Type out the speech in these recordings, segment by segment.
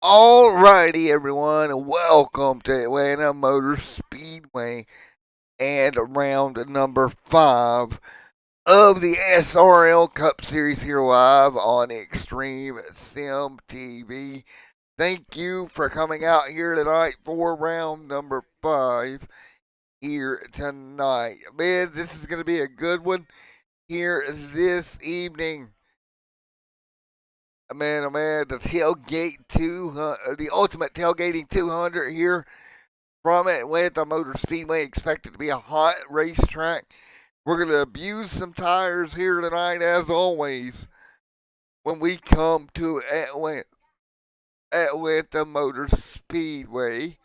Alrighty, everyone, welcome to Atlanta Motor Speedway and round number 5 of the SRL Cup Series here live on Extreme Sim TV. Thank you for coming out here tonight for round number 5 here tonight. Man, this is going to be a good one here this evening. Man, oh man, the ultimate tailgating 200 here from Atlanta Motor Speedway, expected to be a hot racetrack. We're going to abuse some tires here tonight, as always, when we come to Atlanta Motor Speedway.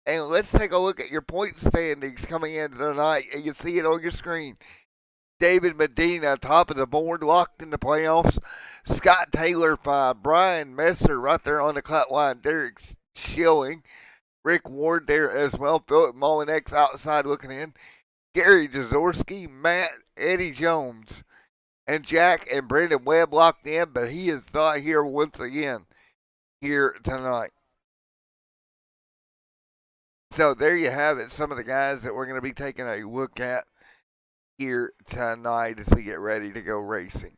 And let's take a look at your point standings coming into tonight. And you see it on your screen. David Medina, top of the board, locked in the playoffs. Scott Taylor, 5. Brian Messer right there on the cut line. Derek Schilling. Rick Ward there as well. Philip Molinex outside looking in. Gary Jaworski, Matt, Eddie Jones, and Jack and Brendan Webb locked in, but he is not here once again here tonight. So there you have it. Some of the guys that we're going to be taking a look at here tonight as we get ready to go racing.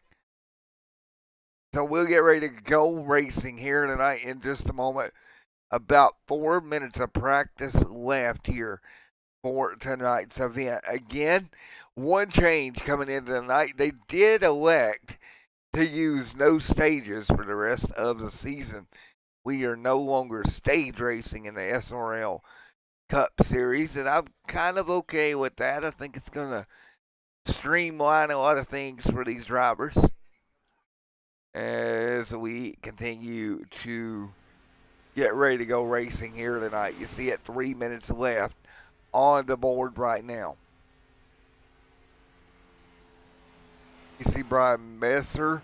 So we'll get ready to go racing here tonight in just a moment. About 4 minutes of practice left here for tonight's event. Again, one change coming into tonight. They did elect to use no stages for the rest of the season. We are no longer stage racing in the SRL Cup Series, and I'm kind of okay with that. I think it's going to streamline a lot of things for these drivers as we continue to get ready to go racing here tonight. You see it, 3 minutes left on the board right now. You see Brian Messer,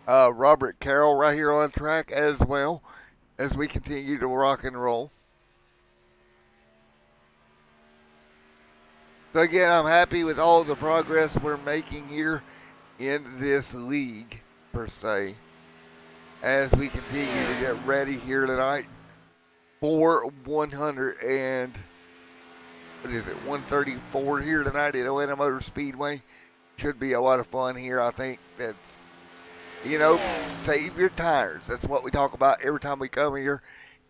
Robert Carroll right here on track as well as we continue to rock and roll. So again, I'm happy with all the progress we're making here in this league, per se, as we continue to get ready here tonight for 134 here tonight at Atlanta Motor Speedway. Should be a lot of fun here. I think that's, save your tires. That's what we talk about every time we come here.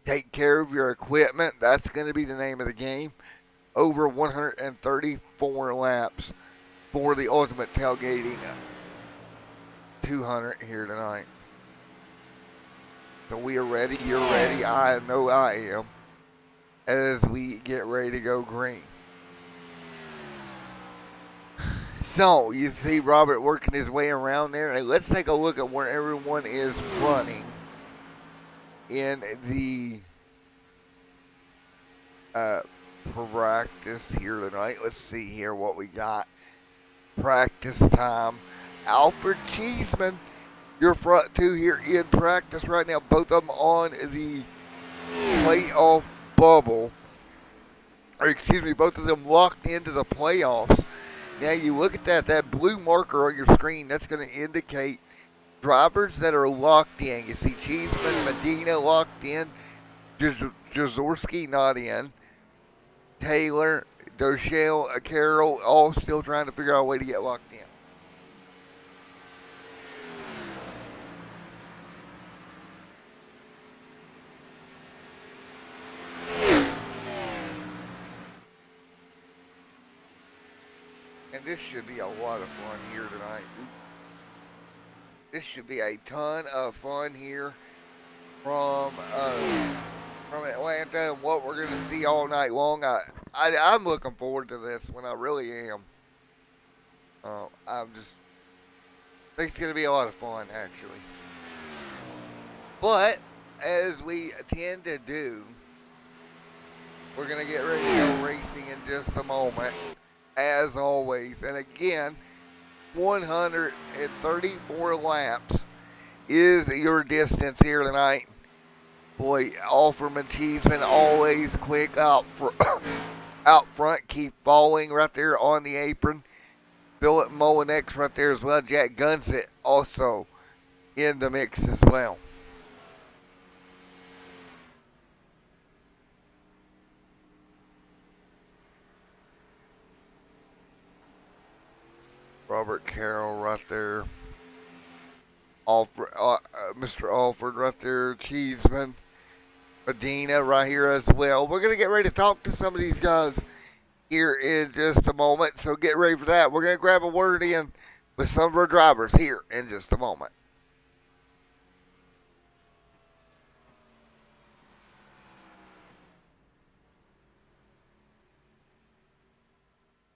Take care of your equipment. That's going to be the name of the game. Over 134 laps for the ultimate tailgating 200 here tonight. So we are ready. You're ready. I know I am. As we get ready to go green. So you see Robert working his way around there. And let's take a look at where everyone is running in the practice here tonight. Let's see here what we got. Practice time. Alfred Cheeseman, your front two here in practice right now. Both of them on the playoff bubble. Or excuse me, both of them locked into the playoffs. Now you look at that blue marker on your screen, that's going to indicate drivers that are locked in. You see Cheeseman, Medina locked in, Jaworski not in, Taylor, Doshale, Carroll, all still trying to figure out a way to get locked in. And this should be a lot of fun here tonight. This should be a ton of fun here from Atlanta and what we're going to see all night long. I'm looking forward to this one. I really am. I'm just think it's going to be a lot of fun, actually. But as we tend to do, we're going to get ready to go racing in just a moment, as always. And again, 134 laps is your distance here tonight. Boy, Alferman Cheeseman always quick out front, keep falling right there on the apron. Philip Molinex right there as well. Jack Gunsit also in the mix as well. Robert Carroll right there. Mr. Alford right there. Cheeseman. Medina right here as well. We're going to get ready to talk to some of these guys here in just a moment. So get ready for that. We're going to grab a word in with some of our drivers here in just a moment.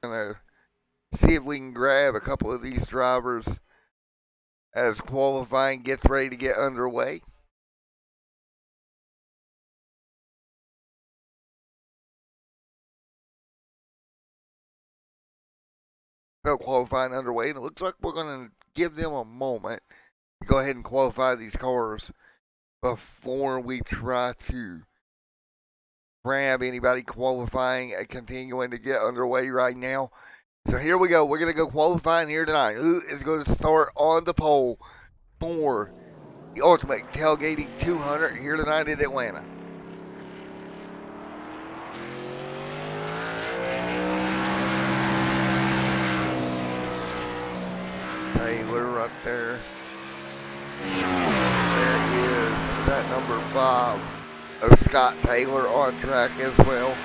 Going to see if we can grab a couple of these drivers as qualifying gets ready to get underway. So qualifying underway, and it looks like we're going to give them a moment to go ahead and qualify these cars before we try to grab anybody qualifying and continuing to get underway right now. So here we go. We're going to go qualifying here tonight. Who is going to start on the pole for the Ultimate Tailgating 200 here tonight in Atlanta? Taylor right there. There he is. That number 5 of Scott Taylor on track as well.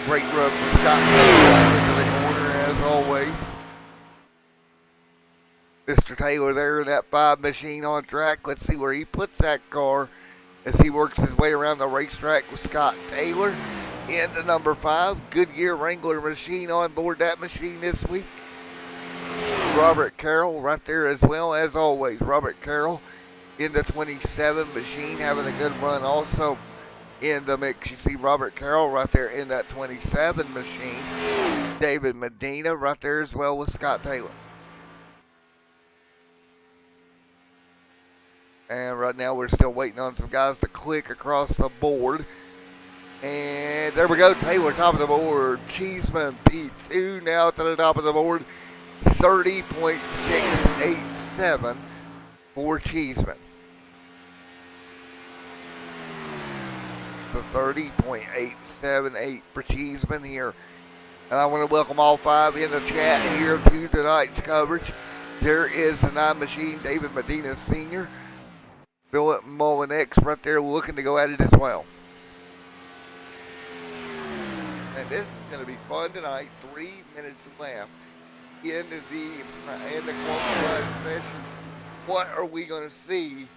Great run for Scott Taylor into the corner as always. Mr. Taylor there in that 5 machine on track. Let's see where he puts that car as he works his way around the racetrack with Scott Taylor in the number 5. Goodyear Wrangler machine on board that machine this week. Robert Carroll right there as well as always. Robert Carroll in the 27 machine having a good run also in the mix. You see Robert Carroll right there in that 27 machine. David Medina right there as well with Scott Taylor. And right now we're still waiting on some guys to click across the board. And there we go. Taylor top of the board. Cheeseman P2 now to the top of the board. 30.687 for Cheeseman. So 30.878 for Cheeseman here. And I want to welcome all 5 in the chat here to tonight's coverage. There is the 9 machine, David Medina Sr. Philip Mullen-X right there looking to go at it as well. And this is going to be fun tonight. 3 minutes left into the qualifying session. What are we going to see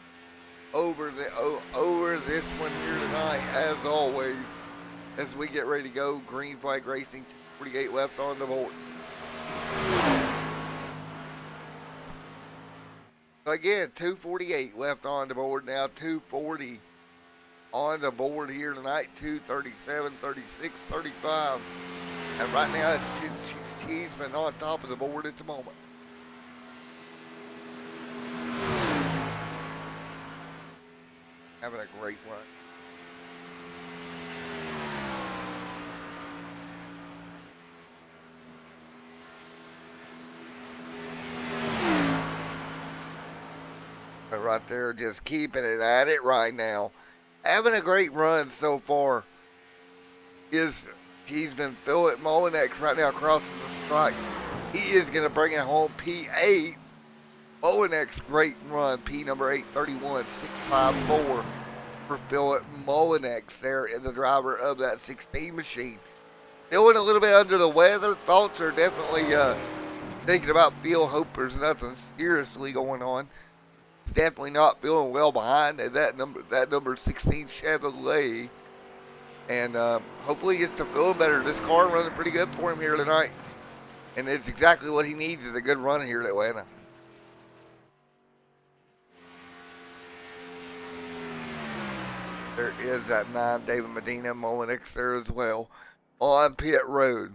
over this one here tonight? As always, as we get ready to go, green flag racing, 48 left on the board. Again, 248 left on the board now, 240 on the board here tonight, 237, 36, 35. And right now it's Cheeseman on top of the board at the moment. Having a great run. Right there, just keeping it at it right now. Having a great run so far. He's been Philip Mullen-X right now crosses the strike. He is going to bring it home. P8. Mullen-X great run. P number 831.654 for Philip Mullen-X there in the driver of that 16 machine. Feeling a little bit under the weather. Thoughts are definitely thinking about field hope. There's nothing seriously going on. Definitely not feeling well behind that number 16 Chevrolet, and hopefully he gets to feeling better. This car running pretty good for him here tonight, and it's exactly what he needs is a good run here at Atlanta. There is that 9 David Medina Mullen-X there as well on pit road.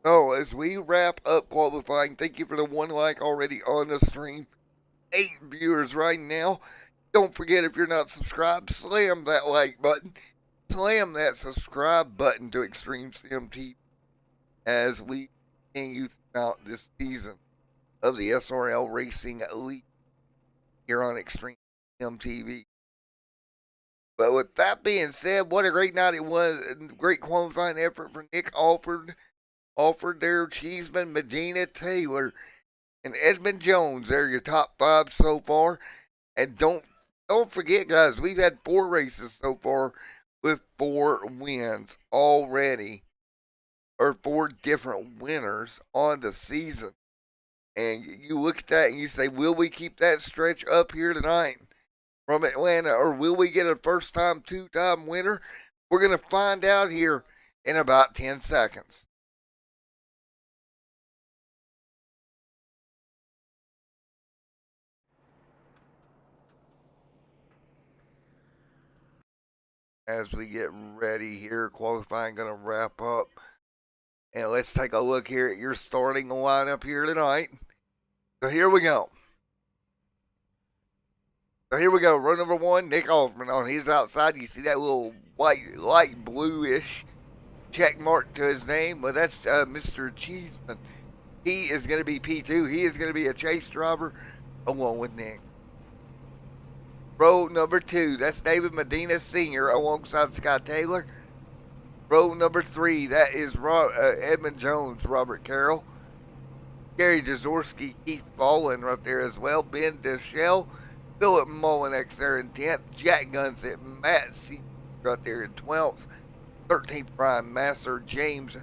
So as we wrap up qualifying, thank you for the 1 like already on the stream. 8 viewers right now. Don't forget, if you're not subscribed, slam that like button. Slam that subscribe button to Extreme Sim TV as we continue throughout this season of the SRL Racing Elite here on Extreme Sim TV. But with that being said, what a great night it was. And great qualifying effort for Nick Alford there, Cheeseman, Medina, Taylor, and Edmund Jones. They're your top five so far. And don't forget, guys, we've had 4 races so far with 4 wins already, or 4 different winners on the season. And you look at that and you say, will we keep that stretch up here tonight from Atlanta, or will we get a first-time, two-time winner? We're going to find out here in about 10 seconds. As we get ready here, qualifying going to wrap up. And let's take a look here at your starting lineup here tonight. So here we go. Row number 1, Nick Hoffman on his outside. You see that little white, light bluish check mark to his name? Well, that's Mr. Cheeseman. He is going to be P2. He is going to be a chase driver along with Nick. Row number 2, that's David Medina Sr. alongside Scott Taylor. Row number 3, that is Edmund Jones, Robert Carroll. Gary Jaworski, Keith Ballin right there as well. Ben Deschelle, Philip Mullinex there in 10th. Jack Gunsett, Matt C. right there in 12th. 13th Prime Master James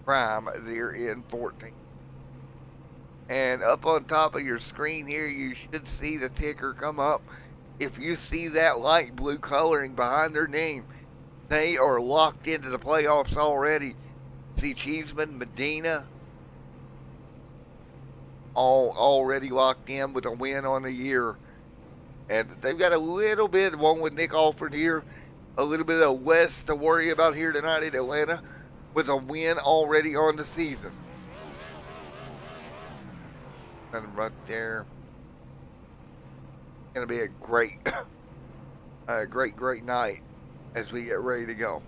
Prime there in 14th. And up on top of your screen here, you should see the ticker come up. If you see that light blue coloring behind their name, they are locked into the playoffs already. See Cheeseman, Medina, all already locked in with a win on the year. And they've got a little bit, along with Nick Alford here, a little bit of West to worry about here tonight in Atlanta with a win already on the season. And right there. Going to be a great, great night as we get ready to go.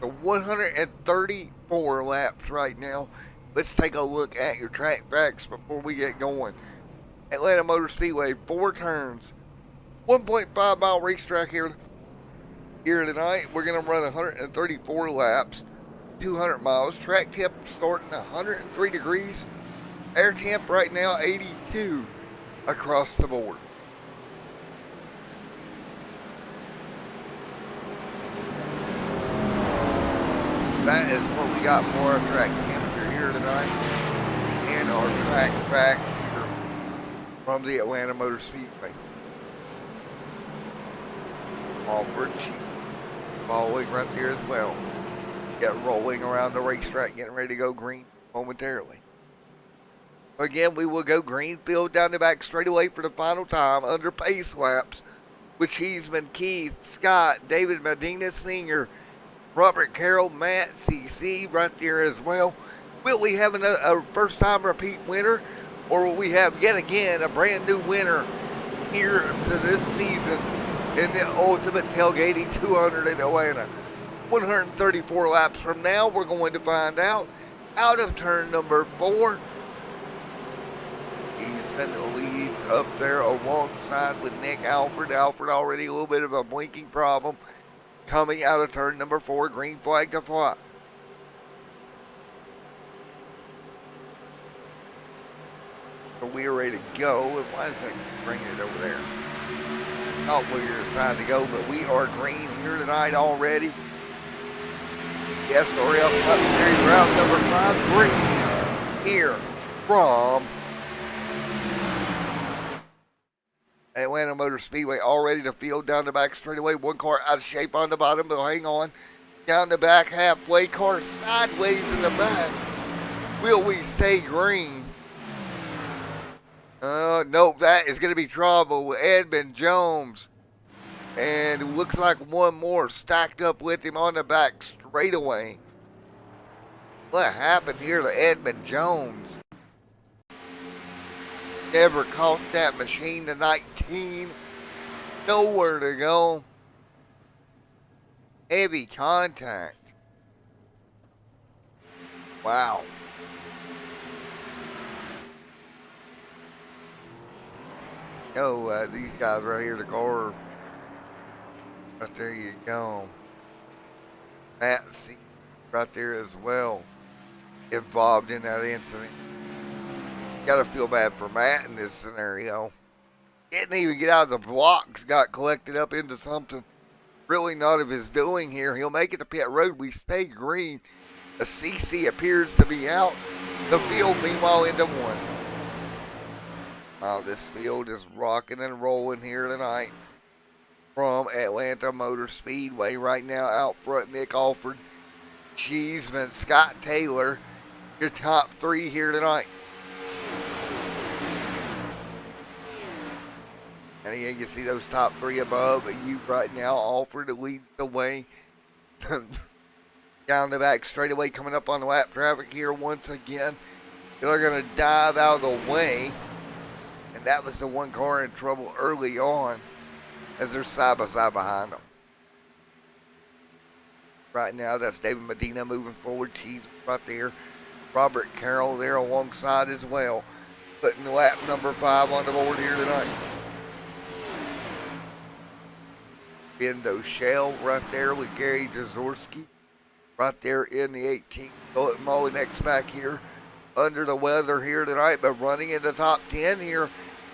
So 134 laps right now. Let's take a look at your track facts before we get going. Atlanta Motor Speedway, 4 turns, 1.5 mile racetrack here tonight. We're going to run 134 laps, 200 miles. Track temp starting 103 degrees. Air temp right now 82 across the board. That is what we got for our track temperature here tonight and our track facts here from the Atlanta Motor Speedway. Alford following right there as well. Get rolling around the racetrack, getting ready to go green momentarily. Again, we will go greenfield down the back straightaway for the final time under pace laps with Cheeseman, Keith, Scott, David Medina Sr., Robert Carroll, Matt CC right there as well. Will we have a first-time repeat winner, or will we have yet again a brand new winner here to this season in the Ultimate Tailgating 200 in Atlanta? 134 laps from now, we're going to find out. Out of turn number 4. Cheeseman leads up there alongside with Nick Alford. Alford already a little bit of a blinking problem. Coming out of turn number 4, green flag to fly. So we are ready to go. Why is that bringing it over there? Thought we were assigned to go, but we are green here tonight already. The SRL Cup Series route number 5, green here from Atlanta Motor Speedway, all ready to field down the back straightaway. One car out of shape on the bottom, but hang on. Down the back halfway, car sideways in the back. Will we stay green? Nope, that is going to be trouble with Edmund Jones. And it looks like one more stacked up with him on the back straightaway. What happened here to Edmund Jones? Never caught that machine to 19. Nowhere to go. Heavy contact. Wow. These guys right here, the car Right there you go. Matt C. right there as well, involved in that incident. Gotta feel bad for Matt in this scenario. Didn't even get out of the blocks, got collected up into something really not of his doing here. He'll make it to pit road. We stay green. The CC appears to be out. The field, meanwhile, into one. Wow, this field is rocking and rolling here tonight from Atlanta Motor Speedway. Right now, out front, Nick Alford, Cheeseman, Scott Taylor, your top three here tonight. And again, you see those top three above you right now. Alford leads the way. Down the back straightaway, coming up on the lap traffic here once again. They're going to dive out of the way. And that was the one car in trouble early on as they're side by side behind them. Right now, that's David Medina moving forward. Cheese right there. Robert Carroll there alongside as well. Putting lap number 5 on the board here tonight. Ben Doshell right there with Gary Jaworski. Right there in the 18th. Philip Molinex back here. Under the weather here tonight, but running in the top 10 here.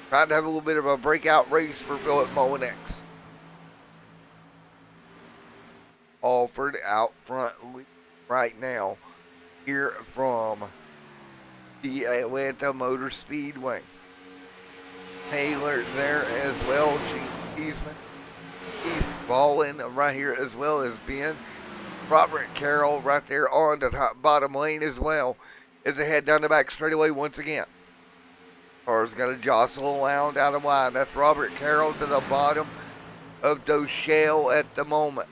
Trying to have a little bit of a breakout race for Philip Molinex. Alford out front right now here from the Atlanta Motor Speedway. Taylor there as well. Cheeseman. Keith Ballin right here as well as Ben. Robert Carroll right there on the top bottom lane as well as they head down the back straightaway once again. Car's got to jostle around down the line. That's Robert Carroll to the bottom of Doshell at the moment.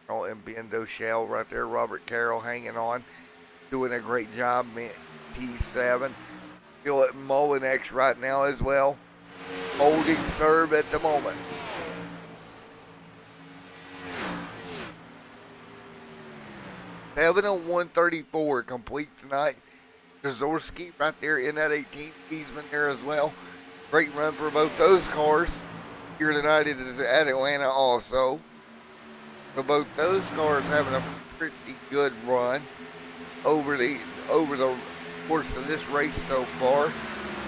Oh, and Ben Doshell right there. Robert Carroll hanging on. Doing a great job. P7. Philip Molinex right now as well. Holding serve at the moment. 7:01:34 complete tonight. Jaworski right there in that 18th. Cheeseman there as well. Great run for both those cars. Here tonight it is at Atlanta also. So both those cars having a pretty good run over the course of this race so far.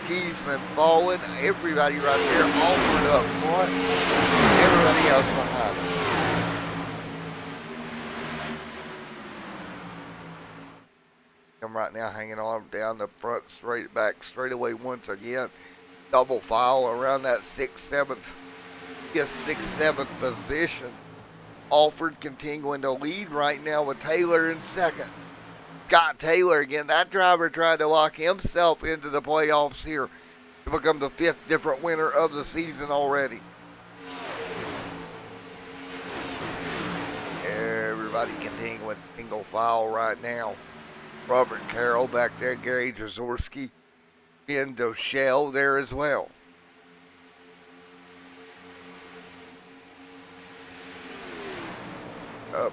Cheeseman falling, everybody right there, Alford up front, everybody else behind them. Him right now hanging on down the front straight back straightaway once again. Double file around that 6th, 7th position. Alford continuing to lead right now with Taylor in second. Scott Taylor again. That driver tried to lock himself into the playoffs here to become the 5th different winner of the season already. Everybody continuing single file right now. Robert Carroll back there. Gary Jaworski. Ben Doshell there as well. Up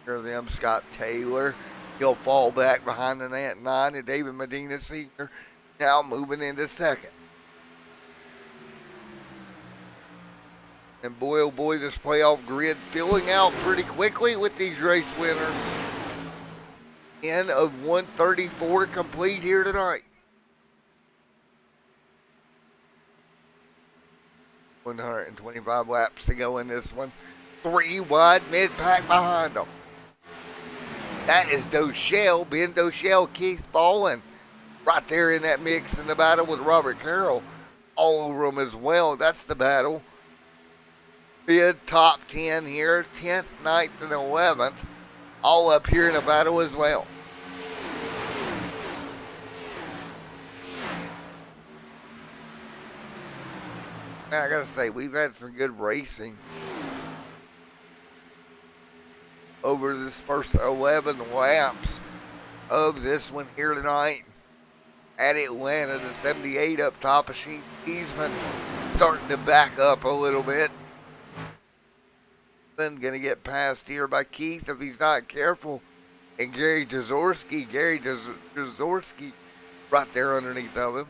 here them, Scott Taylor. He'll fall back behind the 9 and David Medina Sr. now moving into second. And boy, oh boy, this playoff grid filling out pretty quickly with these race winners. End of 134 complete here tonight. 125 laps to go in this one. 3 wide mid-pack behind them. That is Doshell, Ben Doshell, Keith Ballin. Right there in that mix in the battle with Robert Carroll. All over them as well. That's the battle. Mid top 10 here. 10th, 9th, and 11th. All up here in the battle as well. I gotta say, we've had some good racing over this first 11 laps of this one here tonight at Atlanta. The 78 up top of Cheeseman starting to back up a little bit. Then gonna get passed here by Keith if he's not careful. And Gary Jaworski right there underneath of him.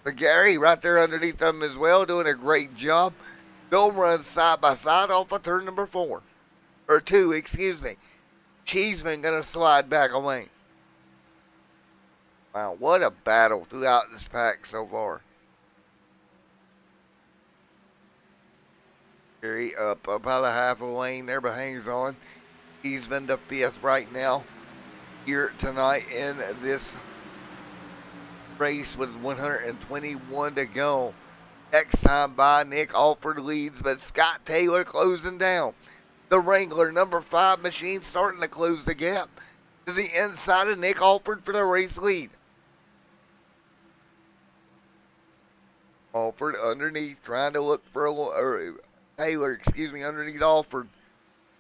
So Gary right there underneath them as well, doing a great job. They'll run side by side off of turn number 4. Or 2, excuse me. Cheeseman going to slide back away. Wow, what a battle throughout this pack so far. Gary up about a half a lane there, but hangs on. He's been the 5th right now here tonight in this race with 121 to go. Next time by, Nick Alford leads, but Scott Taylor closing down. The Wrangler number 5 machine starting to close the gap to the inside of Nick Alford for the race lead. Alford underneath, trying to look for Taylor, underneath Alford.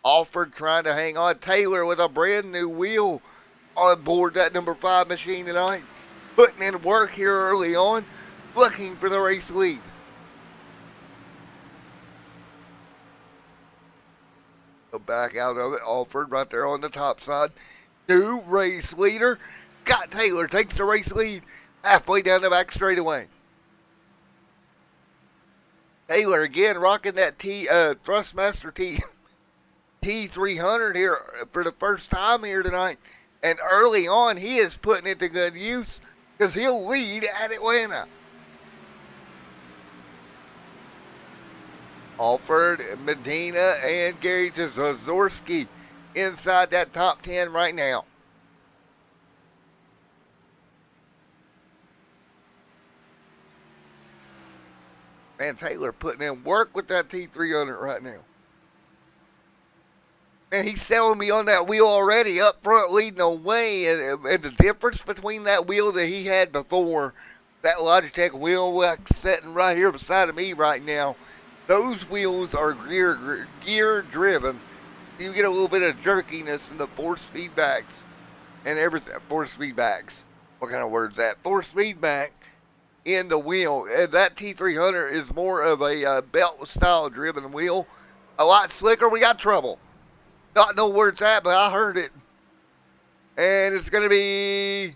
Alford trying to hang on. Taylor with a brand new wheel on board that number 5 machine tonight. Putting in work here early on, looking for the race lead. So back out of it, Alford right there on the top side. New race leader. Scott Taylor takes the race lead halfway down the back straightaway. Taylor again rocking that Thrustmaster T300 here for the first time here tonight. And early on, he is putting it to good use because he'll lead at Atlanta. Alford, Medina, and Gary Jaworski inside that top 10 right now. Man, Taylor putting in work with that T300 right now. And he's selling me on that wheel already, up front leading away. And the difference between that wheel that he had before, that Logitech wheel that's sitting right here beside of me right now, those wheels are gear driven. You get a little bit of jerkiness in the force feedbacks and everything. Force feedbacks. What kind of word is that? Force feedback in the wheel. And that T300 is more of a belt style driven wheel. A lot slicker. We got trouble. Not know where it's at, but I heard it. And it's going to be,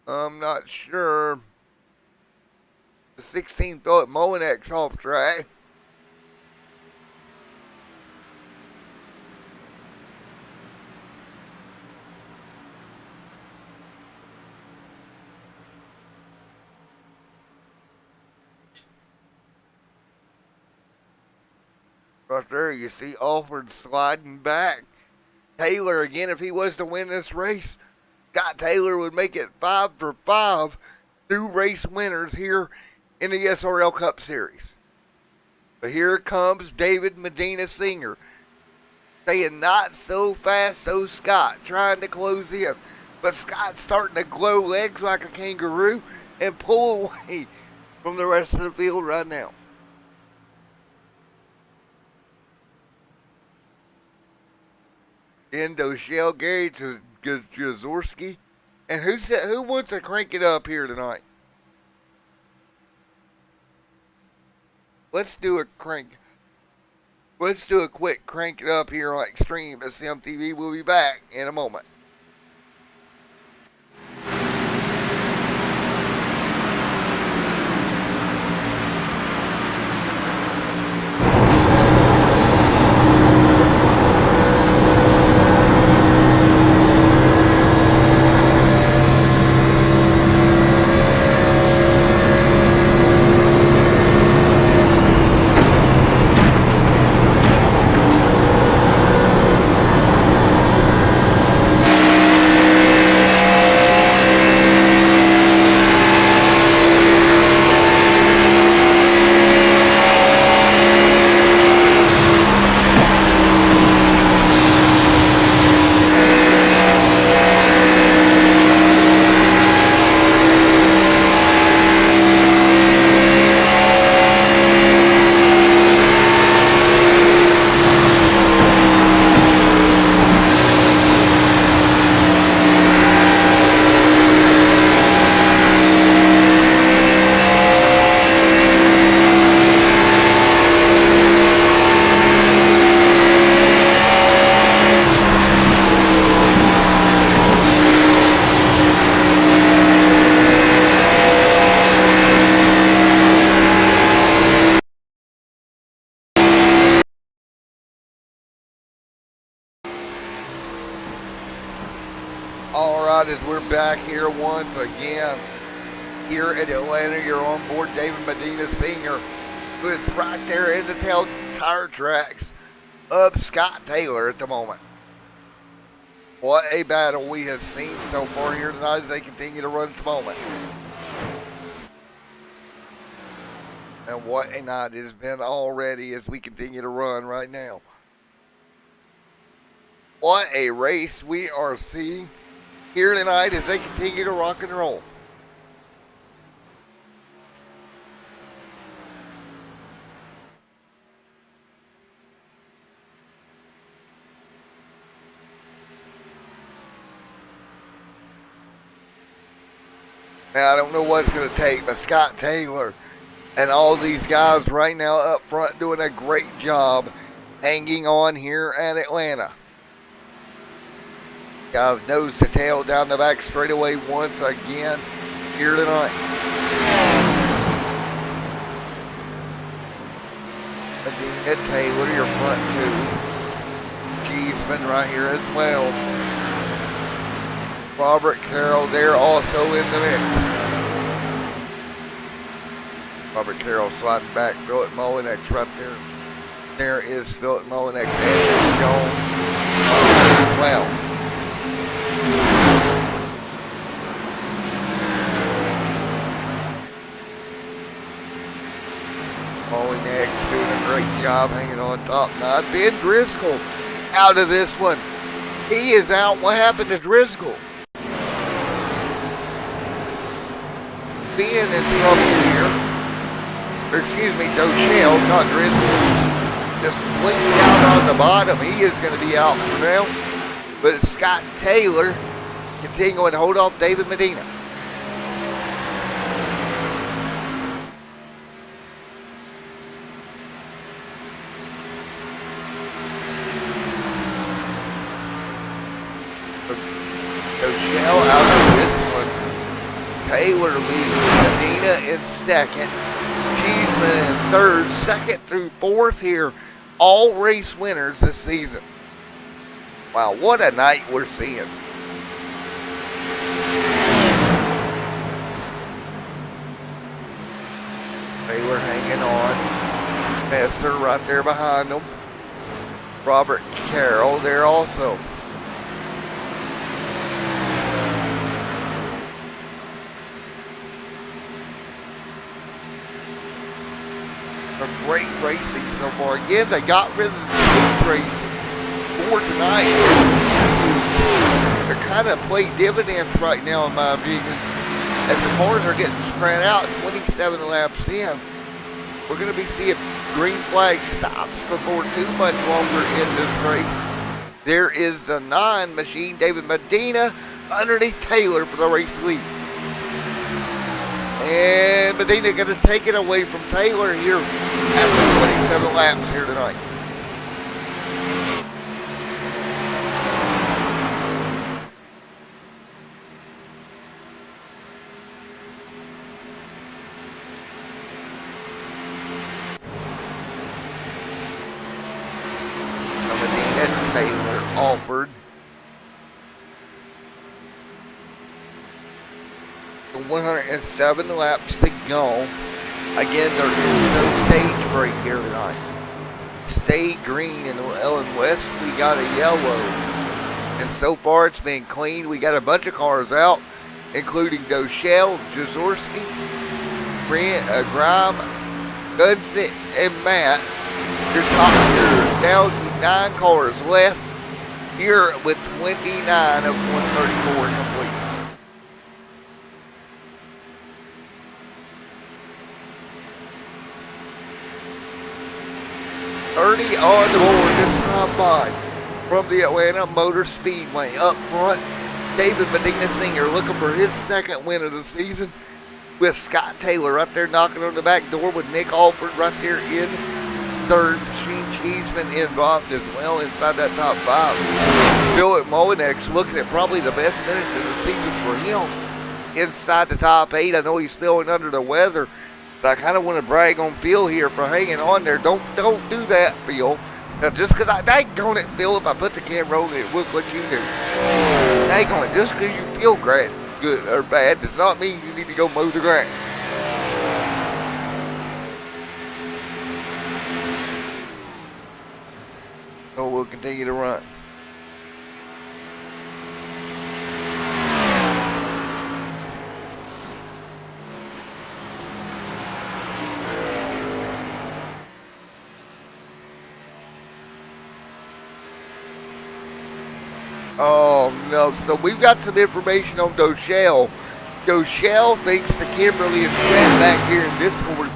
I'm not sure, the 16-foot Monex off track. Right there, you see Alford sliding back. Taylor, again, if he was to win this race, Scott Taylor would make it 5 for 5 new race winners here in the SRL Cup Series. But here comes David Medina Sr. saying not so fast, oh Scott, trying to close in. But Scott's starting to glow legs like a kangaroo and pull away from the rest of the field right now. Doshell, Gary Jaworski. And who wants to crank it up here tonight? Let's do a quick crank it up here on Extreme SMTV. We'll be back in a moment. All right, as we're back here once again, here in Atlanta, you're on board David Medina Sr., who is right there in the tail tire tracks of Scott Taylor at the moment. What a battle we have seen so far here tonight as they continue to run at the moment. And what a night it has been already as we continue to run right now. What a race we are seeing here tonight as they continue to rock and roll. Now, I don't know what it's going to take, but Scott Taylor and all these guys right now up front doing a great job hanging on here at Atlanta. Guys, nose to tail down the back straightaway once again here tonight. Ed Taylor, your front two. Cheeseman right here as well. Robert Carroll there also in the mix. Robert Carroll sliding back. Philip Molinex right there. There is Philip Molinex and Jones as well. Molinex doing a great job hanging on top. Now Ben Driscoll out of this one. He is out. What happened to Driscoll? Ben in trouble here. Or excuse me, Doshell, not Driscoll. Just blinked out on the bottom. He is going to be out for now. But it's Scott Taylor continuing to hold off David Medina. Doshell out of this one. Taylor leads Medina in second. Cheeseman in third, second through fourth here. All race winners this season. Wow, what a night we're seeing. Taylor hanging on. Messer right there behind them. Robert Carroll there also. Great racing so far. Again, they got rid of the speed racing for tonight. They're kind of playing dividends right now, in my opinion, as the cars are getting spread out 27 laps in. We're going to be seeing green flag stops before too much longer in this race. There is the 9 machine, David Medina, underneath Taylor for the race lead. And Medina going to take it away from Taylor here after 27 laps here tonight. Medina and Taylor offered 107 laps to go. Again, there is no stage break here tonight. Stay green in Ellen West. We got a yellow. And so far it's been clean. We got a bunch of cars out, including Doshell, Jazorski, Grime, Gunsit, and Matt. Your top here down to 9 cars left here with 29 of 134 complete. 30 on the board this time by from the Atlanta Motor Speedway. Up front, David Medina Sr. looking for his second win of the season, with Scott Taylor right there knocking on the back door, with Nick Alford right there in third. Sheen Cheeseman involved as well inside that top 5. Philip Molinex looking at probably the best minutes of the season for him inside the top 8. I know he's feeling under the weather, but I kind of want to brag on Phil here for hanging on there. Don't do that, Phil. Now, just because I daggone it, Phil, if I put the camera on it, look what you do. Daggone it, just because you feel great, good or bad, does not mean you need to go mow the grass. So we'll continue to run. Oh no, so we've got some information on Doshell. Doshell thinks the Kimberly is sat back here in Discord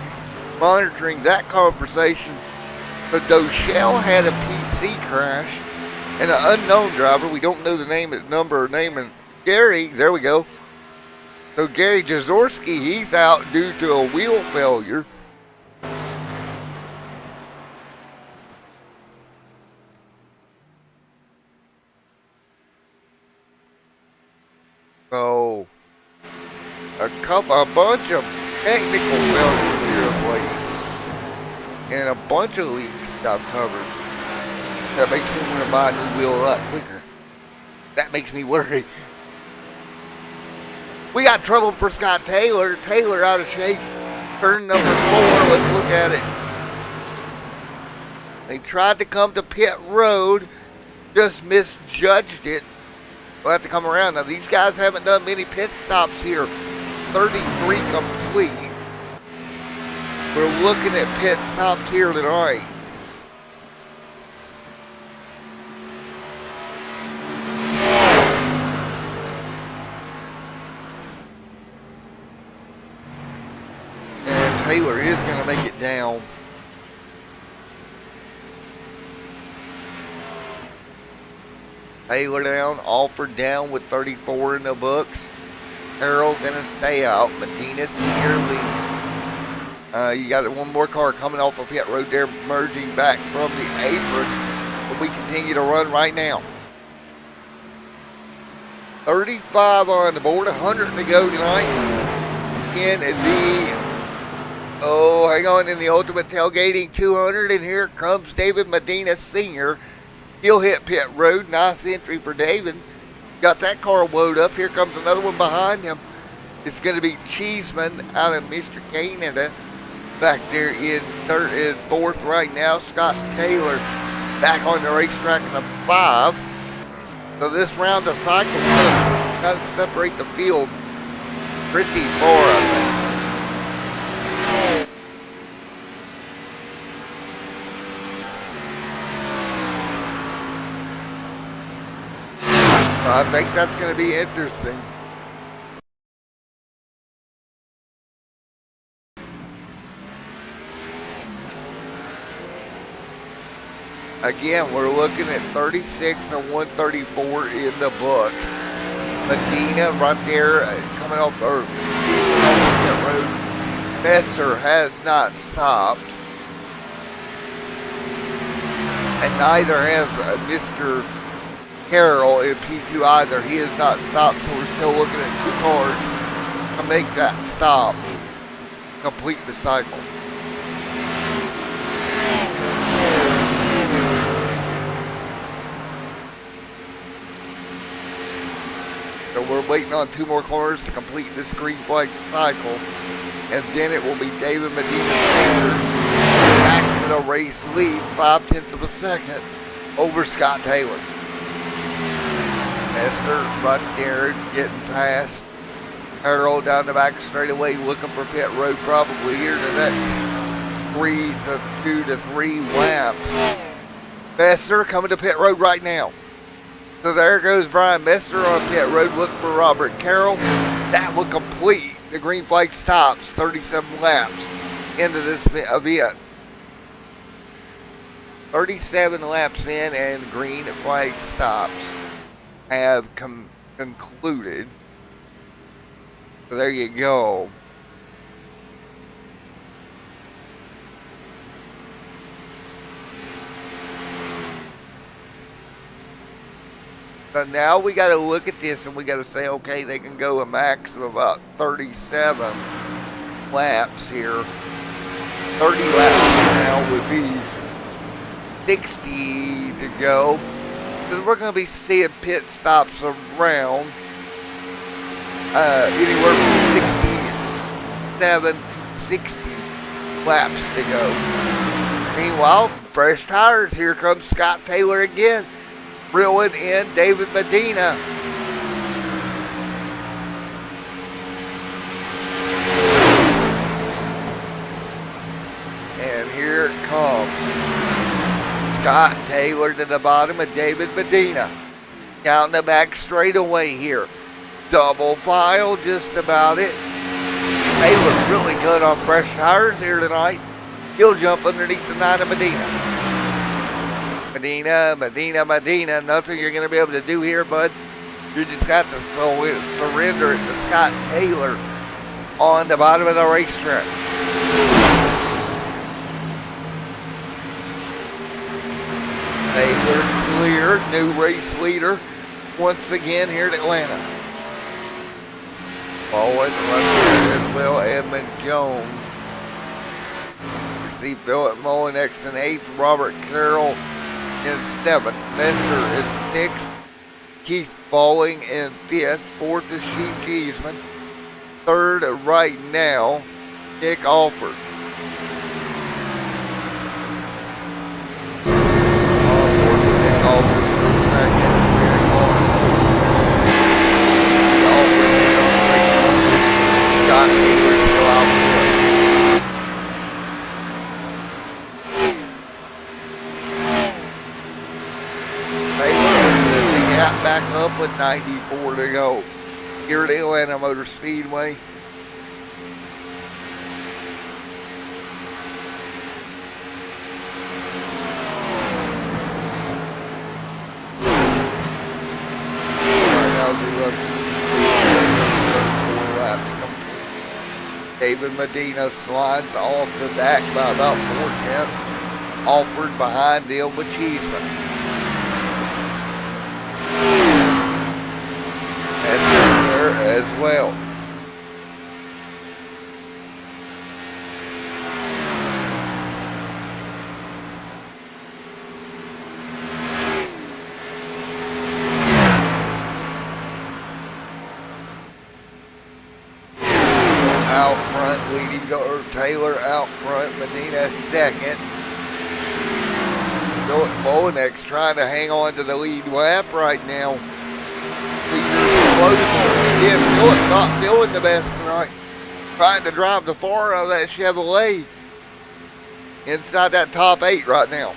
monitoring that conversation. So Doshell had a PC crash and an unknown driver, we don't know the name, number or name, and Gary, there we go. So Gary Jazorski, he's out due to a wheel failure. So a bunch of technical failures here of late, and a bunch of leaks I've covered. That makes me want to buy a new wheel a lot quicker. That makes me worry. We got trouble for Scott Taylor. Taylor out of shape. Turn number 4. Let's look at it. They tried to come to pit road, just misjudged it. We'll have to come around. Now, these guys haven't done many pit stops here. 33 complete. We're looking at pit stops here tonight. And Taylor is going to make it down. Taylor down, Alford down with 34 in the books. Harold gonna stay out. Medina senior lead. You got one more car coming off of pit road there, merging back from the apron. But we continue to run right now. 35 on the board, 100 to go tonight. In the, hang on, in the Ultimate Tailgating 200. And here comes David Medina Sr. He'll hit pit road. Nice entry for David. Got that car woed up. Here comes another one behind him. It's going to be Cheeseman out of Mr. Canada. Back there in third and fourth right now. Scott Taylor back on the racetrack in the 5. So this round of cycles got to separate the field pretty far, I think. I think that's going to be interesting. Again, we're looking at 36 and 134 in the books. Medina right there coming off the road. Messer has not stopped. And neither has Mr. Carroll in P2 either. He has not stopped, so we're still looking at 2 cars to make that stop, complete the cycle. So we're waiting on 2 more cars to complete this green flag cycle, and then it will be David Medina Taylor back to the race lead, 5/10 of a second over Scott Taylor. Messer right there getting past Harold down the back straightaway, looking for pit road probably here the next 2 to 3 laps. Messer coming to pit road right now. So there goes Brian Messer on pit road looking for Robert Carroll. That will complete the green flag stops, 37 laps into this event. 37 laps in and green flag stops have concluded. So there you go. So now we got to look at this and we got to say, okay, they can go a max of about 37 laps here. 30 laps now would be 60 to go. Because we're going to be seeing pit stops around anywhere from 67 to 60 laps to go. Meanwhile, fresh tires. Here comes Scott Taylor again, reeling in David Medina. And here it comes. Scott Taylor to the bottom of David Medina. Down the back straightaway here. Double file, just about it. Taylor's really good on fresh tires here tonight. He'll jump underneath the 9 of Medina. Medina. Nothing you're going to be able to do here, bud. You just got to surrender it to Scott Taylor on the bottom of the racetrack. Taylor clear, new race leader once again here at Atlanta. Forward as well, Edmund Jones. You see Philip Mullen in 8th, Robert Carroll in 7th, Messer in 6th, Keith Falling in 5th, 4th is Sheep Cheeseman, 3rd right now, Nick Alford. Back up with 94 to go here at Atlanta Motor Speedway. David Medina slides off the back by about 4/10. Alford behind him with Cheeseman. And there as well. Out front, leading Taylor out front, Medina second. Bonex trying to hang on to the lead lap right now. Again, Philip not feeling the best tonight. Trying to drive the far out of that Chevrolet. Inside that top 8 right now.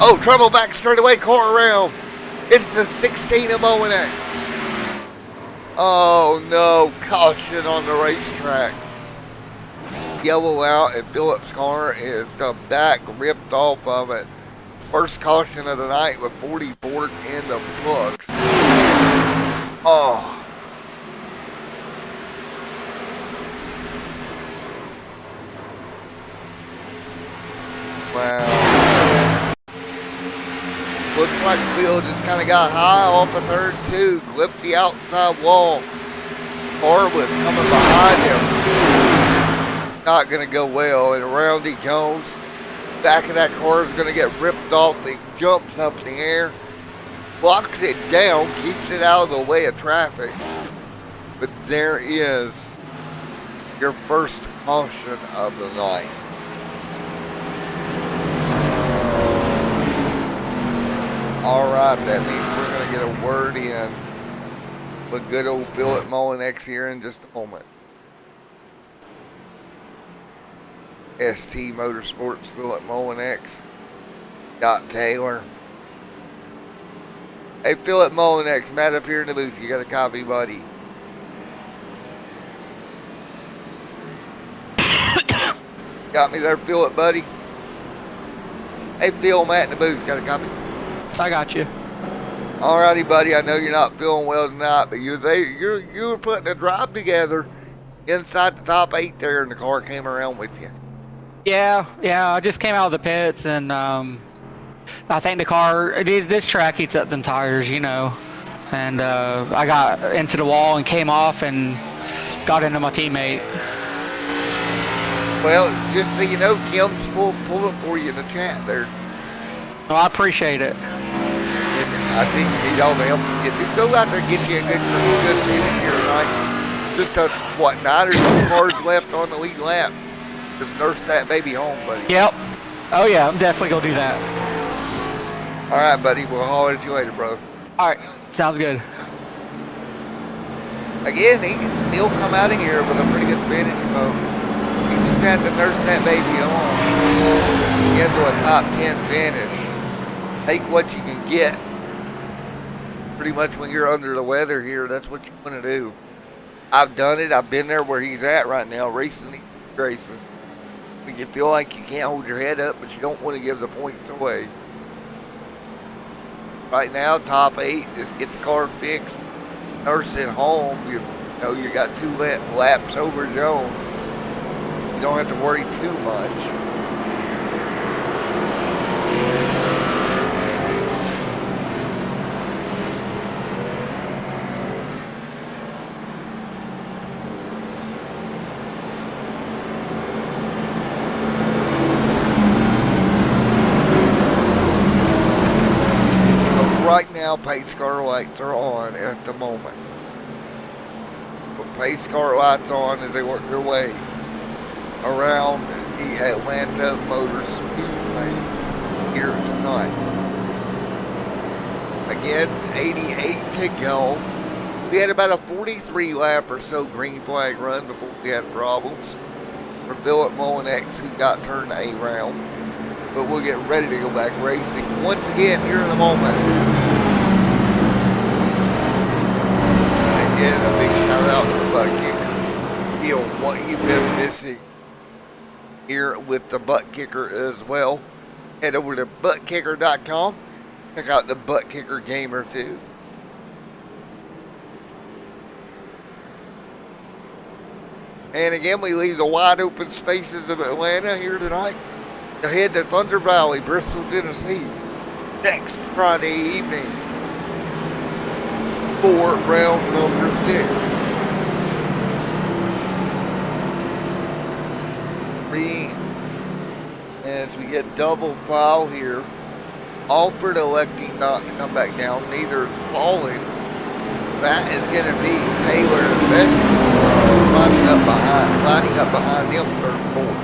Oh, trouble back straightaway, car around. It's the 16 of Monex. Oh no, caution on the racetrack. Yellow out, and Philip's car is the back ripped off of it. First caution of the night with 44th in the books. Oh. Wow. Looks like Phil just kind of got high off of third two, clipped the outside wall. Car was coming behind him. Not going to go well, and around he goes. Back of that car is going to get ripped off. It jumps up in the air, blocks it down, keeps it out of the way of traffic. But there is your first caution of the night. All right, that means we're going to get a word in with good old Philip Molenex here in just a moment. ST Motorsports, Philip Molenex, Scott Taylor. Hey, Philip Molenex, Matt up here in the booth. You got a copy, buddy? Got me there, Philip, buddy? Hey, Phil, Matt in the booth. Got a copy? I got you. Alrighty, buddy. I know you're not feeling well tonight, but you were putting a drive together inside the top 8 there, and the car came around with you. Yeah. I just came out of the pits, and I think the car, this track eats up them tires, you know. And I got into the wall and came off and got into my teammate. Well, just so you know, Kim's pulling for you in the chat there. Well, I appreciate it. I think you need all the help you get. Just go out there and get you a good finish here tonight. Just what, 9 or 10 cars left on the lead lap. Just nurse that baby home, buddy. Yep. Oh yeah, I'm definitely gonna do that. All right, buddy. We'll holler at you later, brother. All right, sounds good. Again, he can still come out of here with a pretty good finish, folks. He just had to nurse that baby on. Get to a top 10 finish. Take what you can get. Pretty much when you're under the weather here, that's what you want to do. I've done it. I've been there where he's at right now, racing these races. When you feel like you can't hold your head up, but you don't want to give the points away. Right now, top 8, just get the car fixed, nurse it home. You know, you got 2 laps over Jones. You don't have to worry too much. Right now, pace car lights are on at the moment. But pace car lights on as they work their way around the Atlanta Motor Speedway here tonight. Again, 88 to go. We had about a 43 lap or so green flag run before we had problems for Philip Molinex, who got turned around. But we'll get ready to go back racing once again here in a moment. Again, a big shout out to the Butt Kicker. Feel what you've been missing here with the Butt Kicker as well. Head over to buttkicker.com. Check out the Butt Kicker Gamer too. And again, we leave the wide open spaces of Atlanta here tonight to head to Thunder Valley, Bristol, Tennessee, next Friday evening for round number 6. As we get double foul here, Alford electing not to come back down, neither is Falling. That is going to be Taylor and Bessie lining up behind him third and fourth.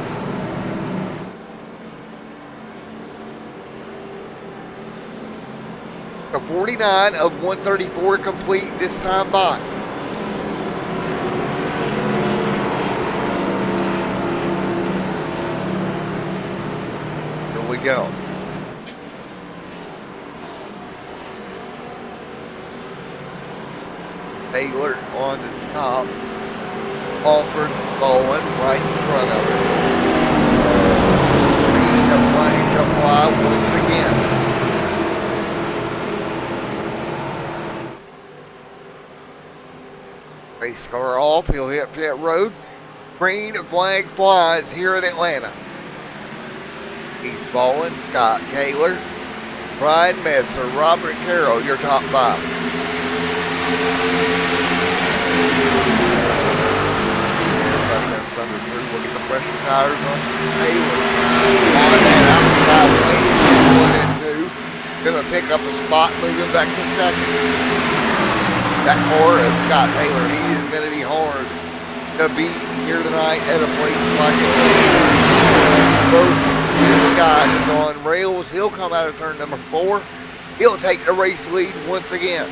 The 49 of 134 complete this time by. Here we go. Taylor on the top. Alford Bowen right in front of it. Green of flying to fly once again. Race car off, he'll hit pit road. Green flag flies here in Atlanta. Keith Bowen, Scott Taylor, Brian Messer, Robert Carroll, your top 5. We'll get the pressure tires on Taylor. On that outside lane, 1 and 2. Gonna pick up a spot, moving back to second. That car of Scott Taylor, he is going to be hard to beat here tonight at a place like Atlanta. Both this guy is on rails. He'll come out of turn number 4. He'll take the race lead once again.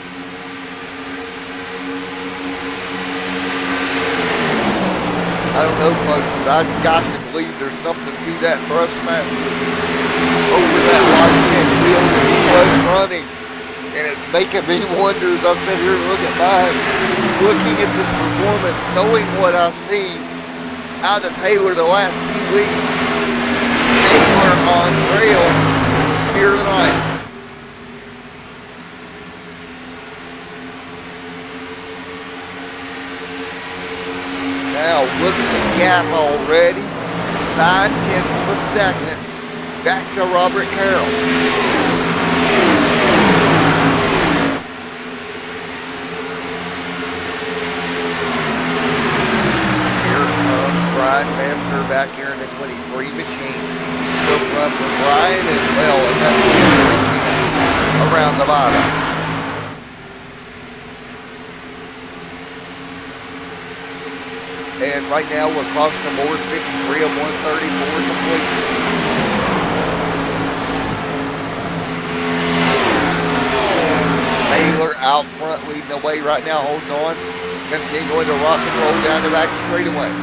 I don't know, folks, but I've got to believe there's something to that Thrustmaster over that Logitech wheel that he was running. And it's making me wonder as I sit here and look at mine, looking at this performance, knowing what I've seen out of Taylor the last few weeks. Taylor on trail here tonight. Now look at the gap already. 9/10 of a second. Back to Robert Carroll. back here in the 23 machine. We'll run for Brian as well, and that's around the bottom. And right now we're crossing the board, 53 of 134 complete. Taylor out front leading the way right now, holding on. Continuing to rock and roll down the back straightaway.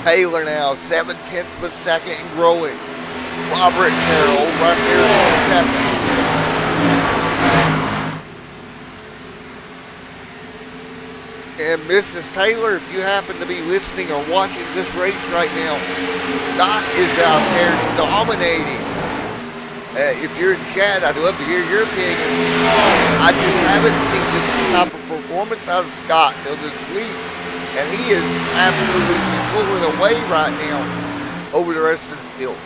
Taylor now 7/10 of a second and growing. Robert Carroll right there in second. And Mrs. Taylor, if you happen to be listening or watching this race right now, Scott is out there dominating. If you're in chat, I'd love to hear your opinion. I just haven't seen this type of performance out of Scott till this week. And he is absolutely pulling away right now over the rest of the field.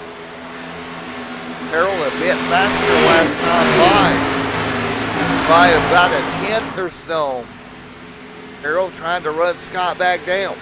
Carroll a bit faster last time by about a 10th or so. Carroll trying to run Scott back down.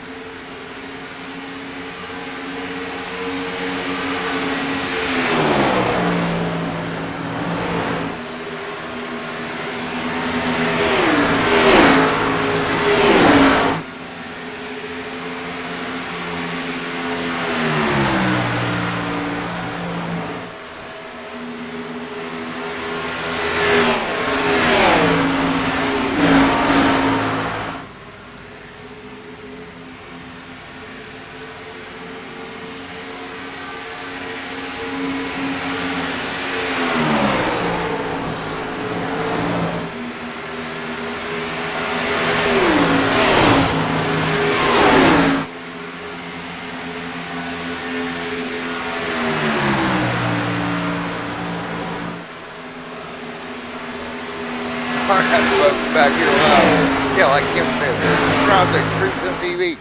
Back here live. Yeah, like Kim said, subscribe to Cruise TV.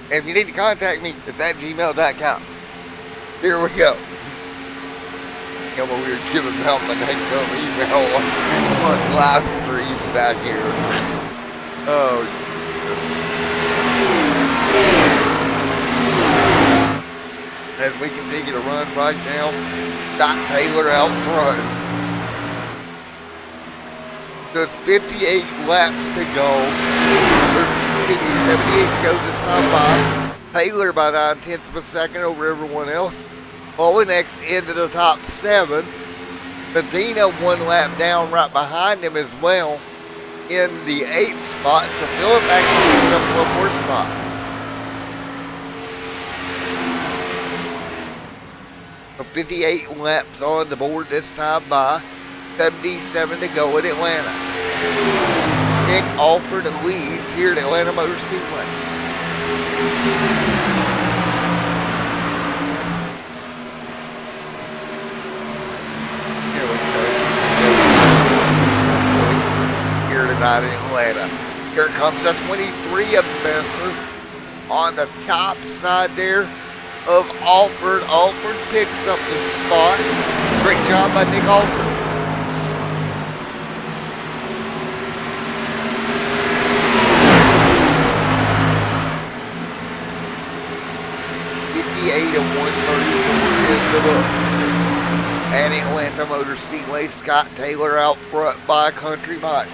And if you need to contact me, it's at gmail.com. Here we go. Come over here giving out my name email on live streams back here. Oh. As we continue to run right now, Scott Taylor out front. There's 58 laps to go. There's 78 to go this time by. Taylor by 9/10 of a second over everyone else. Olenex into the top 7. Medina 1 lap down right behind him as well in the 8th spot. So Phillip actually moved up 1 more spot. So 58 laps on the board this time by. 77 to go at Atlanta. Nick Alford leads here at Atlanta Motor Speedway. Here we go. Here tonight in Atlanta. Here comes the 23 of Messer on the top side there of Alford. Alford picks up the spot. Great job by Nick Alford. Of 134 is the books. And Atlanta Motor Speedway, Scott Taylor out front by Country Mike.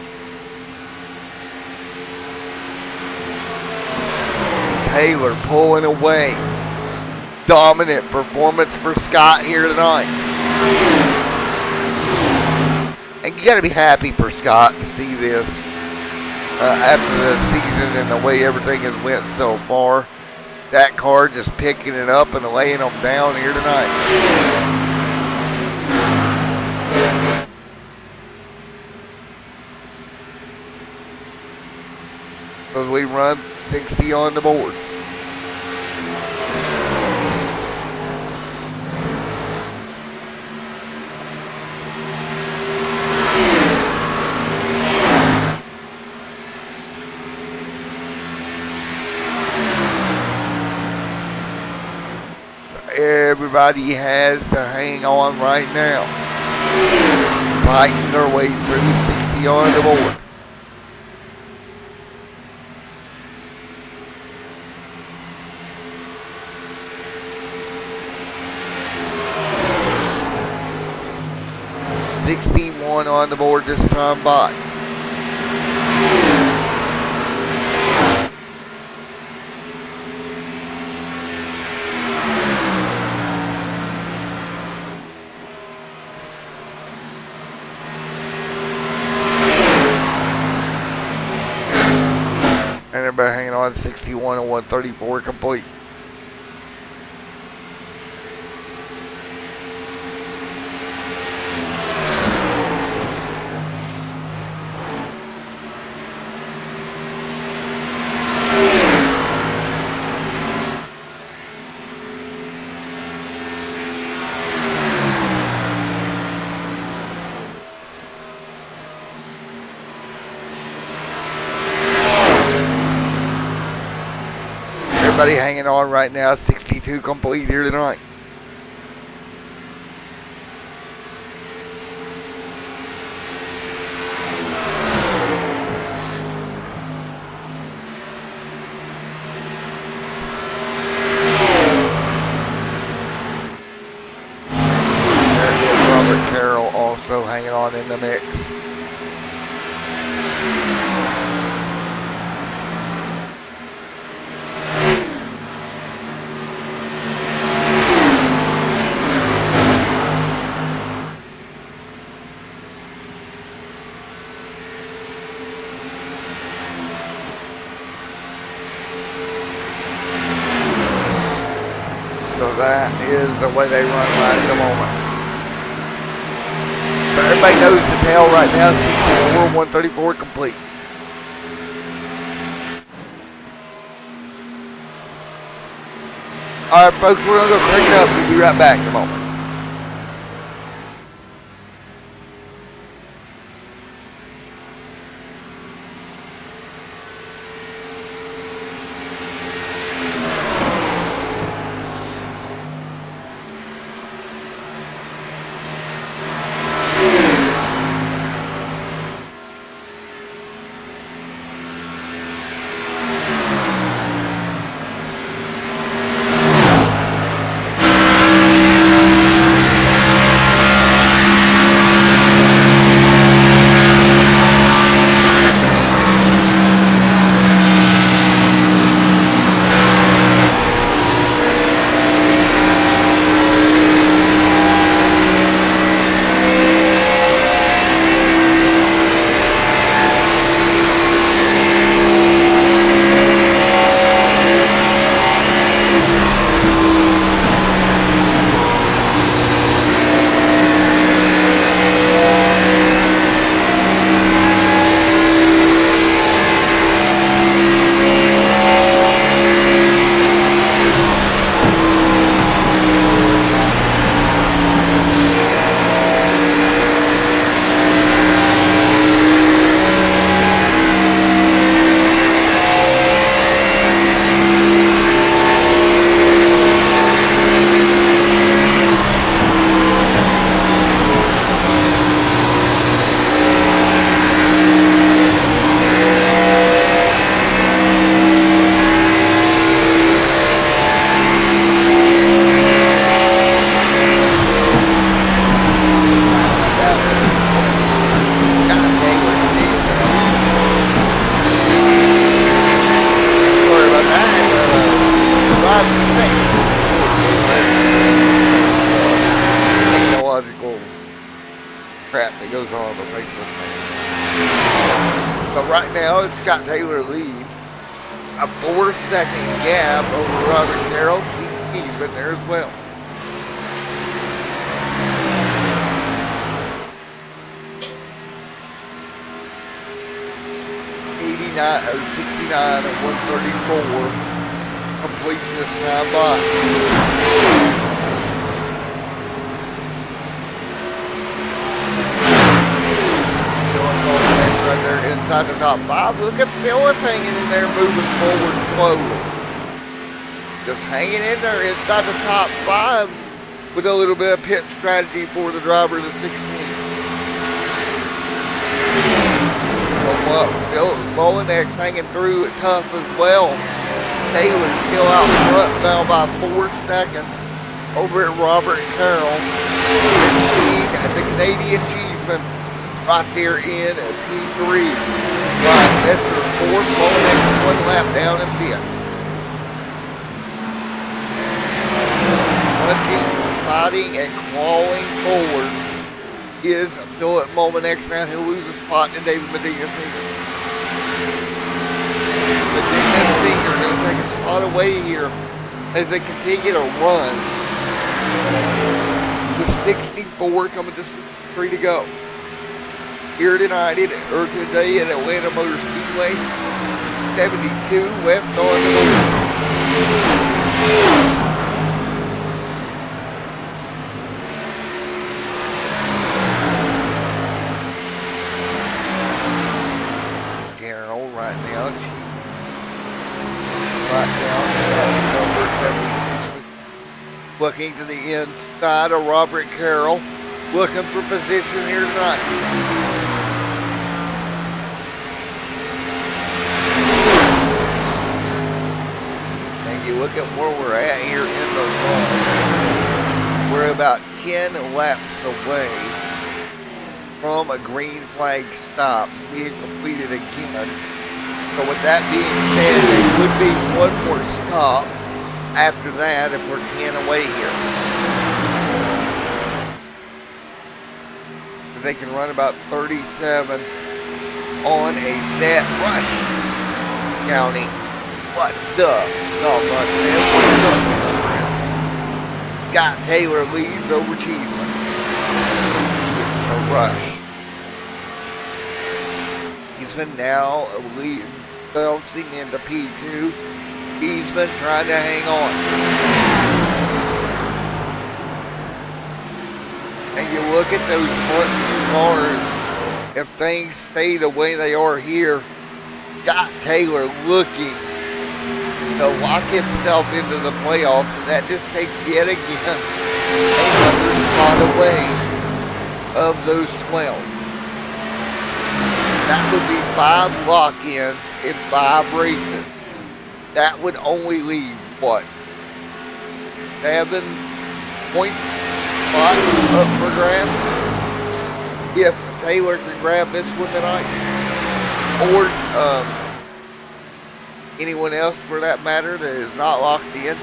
Taylor pulling away. Dominant performance for Scott here tonight. And you got to be happy for Scott to see this after the season and the way everything has went so far. That car just picking it up and laying them down here tonight. So we run 60 on the board. Everybody has to hang on right now. Fighting their way through 60 on the board. 61 on the board this time by. And everybody hanging on 61 and 134 complete. Everybody hanging on right now, 62 complete here tonight. There's Robert Carroll also hanging on in the mix. So that is the way they run right at the moment. But everybody knows the tail right now, 64, 134 complete. Alright folks, we're going to go crank it up. We'll be right back in a moment. Crap that goes on the Facebook page. But right now, it's Scott Taylor leads a 4-second gap over Robert Carroll. He's been there as well. Or 69 at 134 complete this time by. Right there inside the top 5. Look at Philip hanging in there, moving forward slowly. Just hanging in there inside the top 5 with a little bit of pit strategy for the driver of the 16. So Philip Molinek's hanging through it tough as well. Taylor's still out front now by 4 seconds over at Robert Carroll. And the Canadian Cheeseman right there in P3. Right, Messer fourth, Mullinex 1 lap down in fifth. Punching, fighting, and clawing forward is Philip Mullinex. Now he'll lose a spot to David Medina Sr. Medina Sr. going to take a spot away here as they continue to run. With 64 coming to 63 to go. Here tonight, or today at Atlanta Motor Speedway, 72 left on the board. Carol right now, right down at number 76. Looking to the inside of Robert Carroll, looking for position here tonight. And you look at where we're at here in the run. We're about 10 laps away from a green flag stop being completed again. So with that being said, there would be one more stop after that if we're 10 away here. They can run about 37 on a set rush. County, what's up? Not much, man. What's up, my friend? Scott Taylor leads over Cheeseman. It's a rush. Cheeseman now leading, bouncing into P2. Cheeseman trying to hang on. And you look at those front two cars, if things stay the way they are here, Scott Taylor looking to lock himself into the playoffs, and that just takes yet again another spot away of those 12. That would be 5 lock-ins in 5 races. That would only leave, what, 7 points spots up for grabs? If Taylor can grab this one tonight, or anyone else for that matter that is not locked in.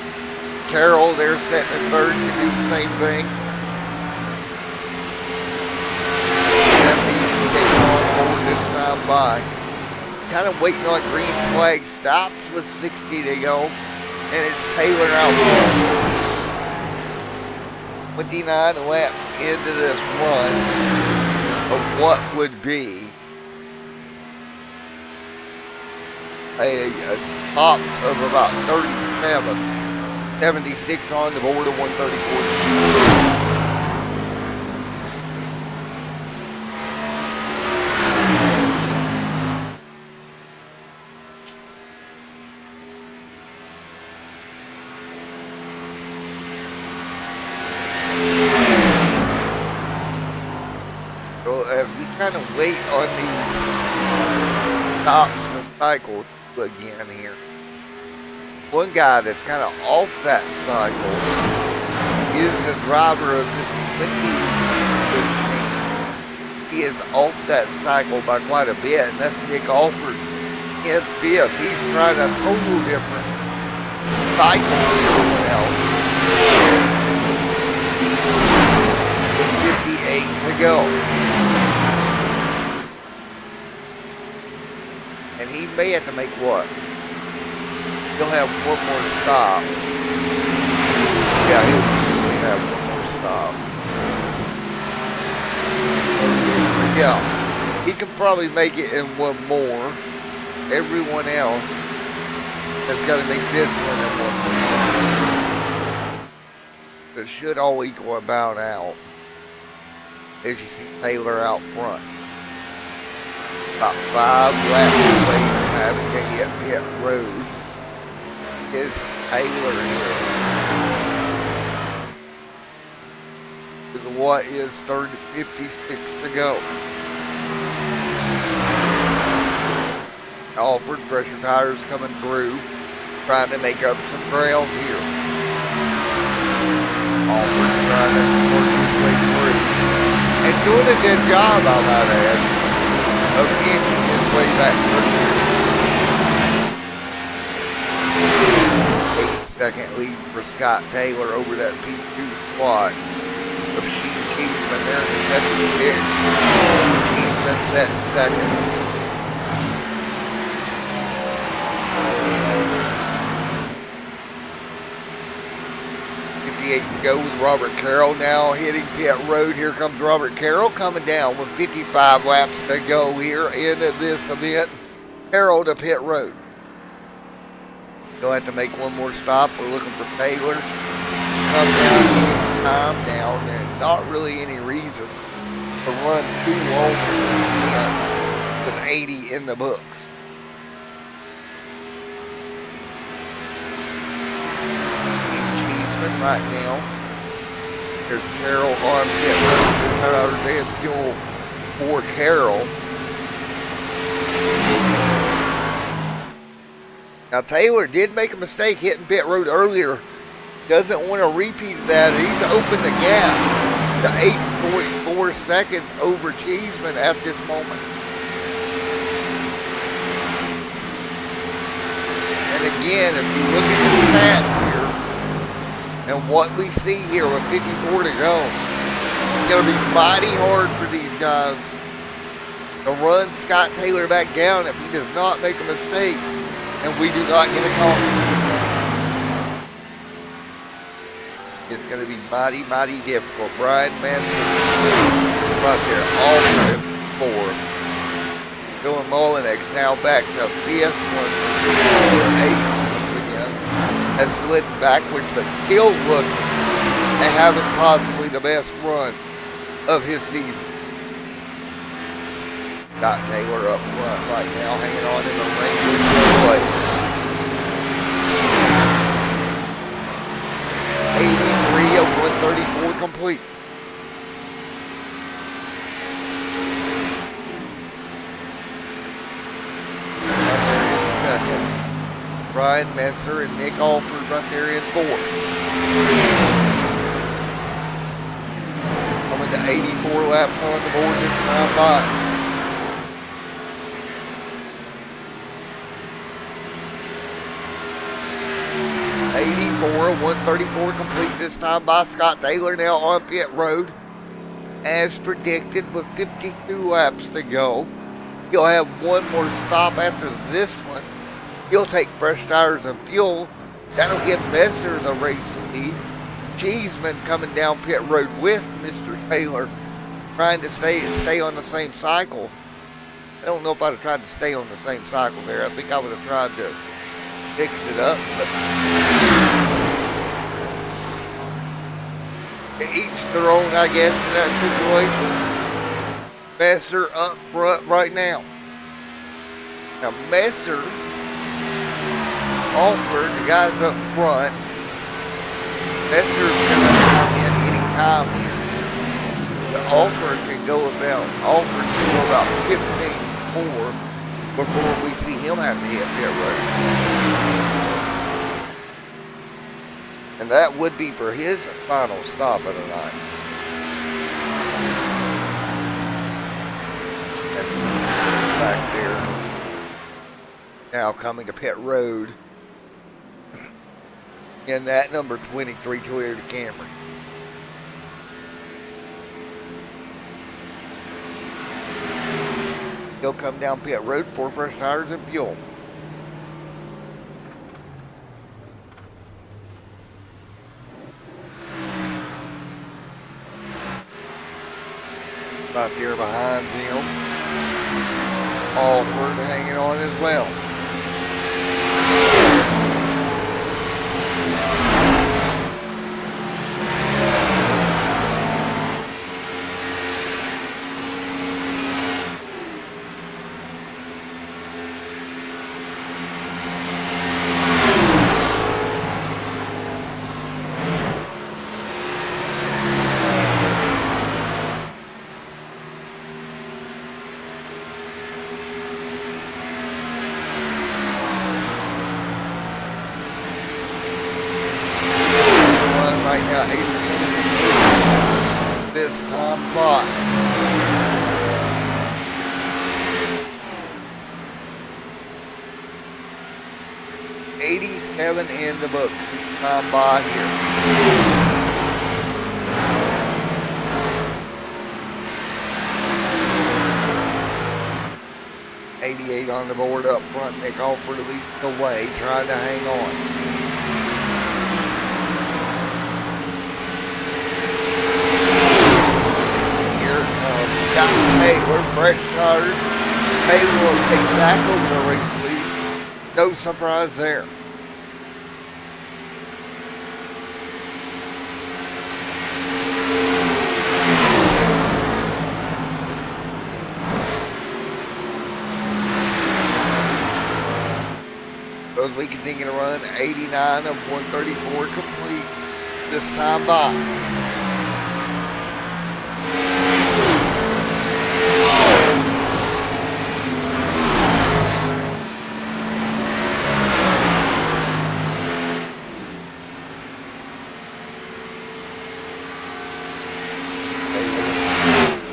Carroll, they're setting in third to do the same thing. Taking on forward this time by. Kind of waiting on green flag stops with 60 to go, and it's Taylor out front. 29 laps into this run of what would be a top of about 37, 76 on the board of 134. As we kind of wait on these tops and cycles again here, one guy that's kind of off that cycle is the driver of this 2015. He is off that cycle by quite a bit, and that's Nick Alford in fifth. He's trying a total different cycle than everyone else. 58 to go. And he may have to make what? He'll have one more stop. Yeah, he'll have one more stop. Yeah, he can probably make it in one more. Everyone else has got to make this one in one more. It should all equal about out. As you see Taylor out front. About 5 laps away from having to hit pit road is Taylor here. With what is 56 to go. Alford pressure tires coming through, trying to make up some ground here. Alford trying to work his way through. And doing a good job, I might add, of inching his way back through. 8-second lead for Scott Taylor over that P2 slot of Cheeseman there in the second pit. Cheeseman set second. 58 to go with Robert Carroll now hitting pit road. Here comes Robert Carroll coming down with 55 laps to go here in this event. Carroll to pit road. He'll have to make one more stop. We're looking for Taylor. Come down, time down, and not really any reason to run too long with 80 in the books. Right now, there's Carroll on pit road. There's fuel for Carroll. Now Taylor did make a mistake hitting pit road earlier. Doesn't want to repeat that. He's opened the gap to 8.4 seconds over Cheeseman at this moment. And again, if you look at the stats here, and what we see here with 54 to go, it's going to be mighty hard for these guys to run Scott Taylor back down if he does not make a mistake and we do not get a call. It's going to be mighty, mighty difficult. Brian Manson right there, all of four. Dylan Mullinex now back to fifth, 8. Has slid backwards, but still looks at having possibly the best run of his season. Scott Taylor up front right now, hanging on in the Ranger place. 83 of 134 complete. Brian Messer and Nick Alford right there in fourth. Coming to 84 laps on the board this time by. '84, 134 complete this time by Scott Taylor now on pit road. As predicted with 52 laps to go. He'll have one more stop after this one. He'll take fresh tires and fuel. That'll give Messer the race lead. Cheeseman coming down pit road with Mr. Taylor, trying to stay on the same cycle. I don't know if I'd have tried to stay on the same cycle there. I think I would have tried to fix it up. But each their own, I guess, in that situation. Messer up front right now. Now Messer, Alford, the guys up front. Messer's going to come in any time here. The Alford can go about 15-4 before we see him have to hit pit road. And that would be for his final stop of the night. That's back there. Now coming to pit road in that number 23 Toyota Camry. He'll come down pit road for fresh tires and fuel. Right there behind him, Alford hanging on as well. 7 in the books. Time by here. 88 on the board up front. Nick Alford leads the way, trying to hang on. Here comes Scott Taylor, fresh tires. Taylor will take back over the race lead. No surprise there. As we continue to run 89 of 134 complete this time by.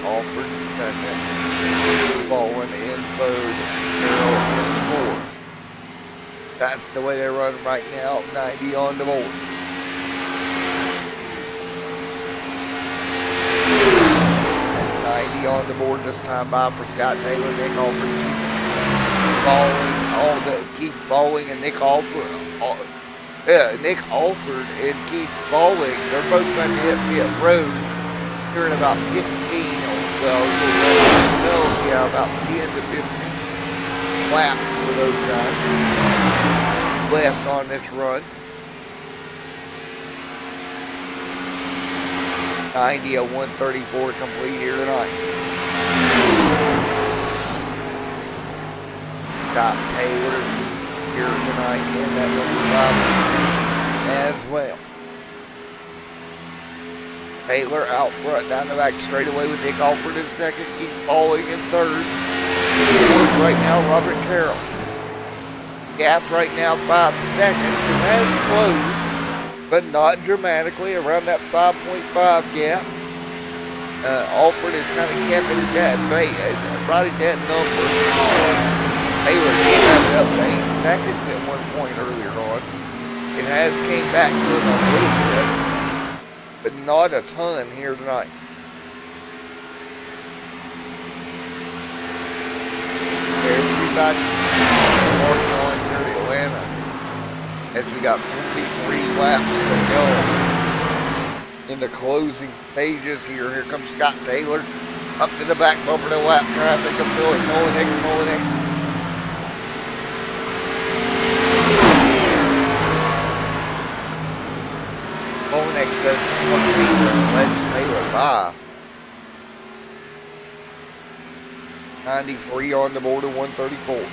Alford second, Bowen in third, Carroll in fourth. That's the way they're running right now, 90 on the board. And 90 on the board this time by for Scott Taylor. Nick Alford keep balling, and Nick Alford, Nick Alford and Keith Balling, they're both going to hit pit road here in about 15, about 10 to 15 laps for those guys left on this run. 90 of 134 complete here tonight. Scott Taylor here tonight in that number 5 as well. Taylor out front, down the back straightaway with Nick Alford in second, Keith Balling in third. Fourth right now, Robert Carroll. Gap right now 5 seconds. It has closed, but not dramatically, around that 5.5 gap. Alford is kind of kept it at that, right at that number. Taylor did have it up to 8 seconds at one point earlier on. It has came back to it a little bit, but not a ton here tonight. Everybody working on here to Atlanta as we got 43 laps to go in the closing stages here. Here comes Scott Taylor up to the back bumper to lap traffic of Mullinex. Mullinex does lets Taylor by. 93 on the board of 134.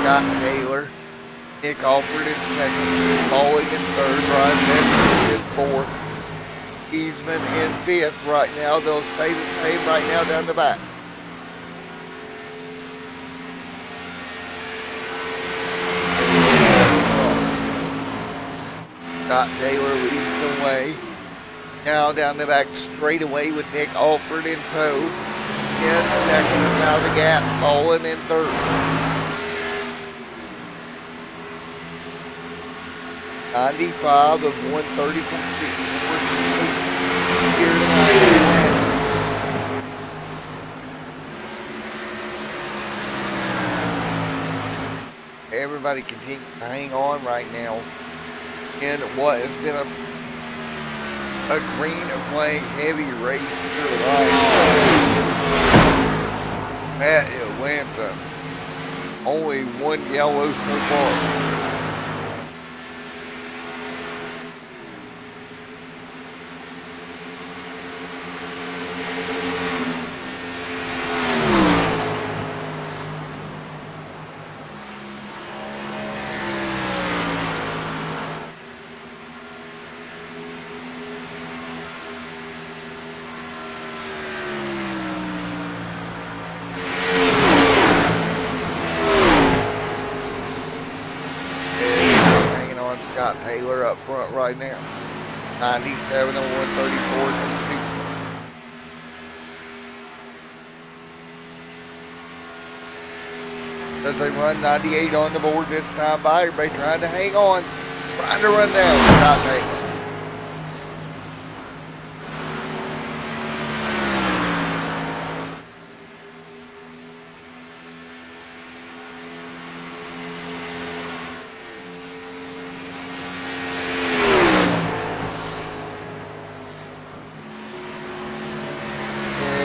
Scott Taylor, Nick Alford in second, Balling in third, Ryan Nesbitt in fourth, Eastman in fifth right now. They'll stay the same right now down the back. Scott Taylor leads the way. Now down the back straightaway with Nick Alford in tow. In second, now the gap, Balling in third. 95 of 130 complete here tonight. Everybody continues to hang on right now in what has been a green flag heavy race here tonight at Atlanta. Only one yellow so far. up front right now. 97 and 134 number 2. As they run 98 on the board this time by, everybody trying to hang on, trying to run down Scott Taylor.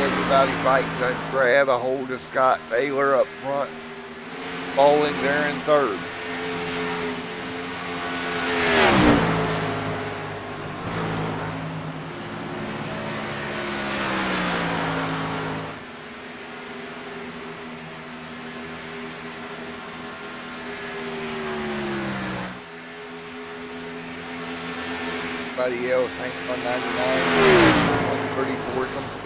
Everybody fighting to grab a hold of Scott Taylor up front, falling there in third. Everybody else hanging on 99, 134 complete.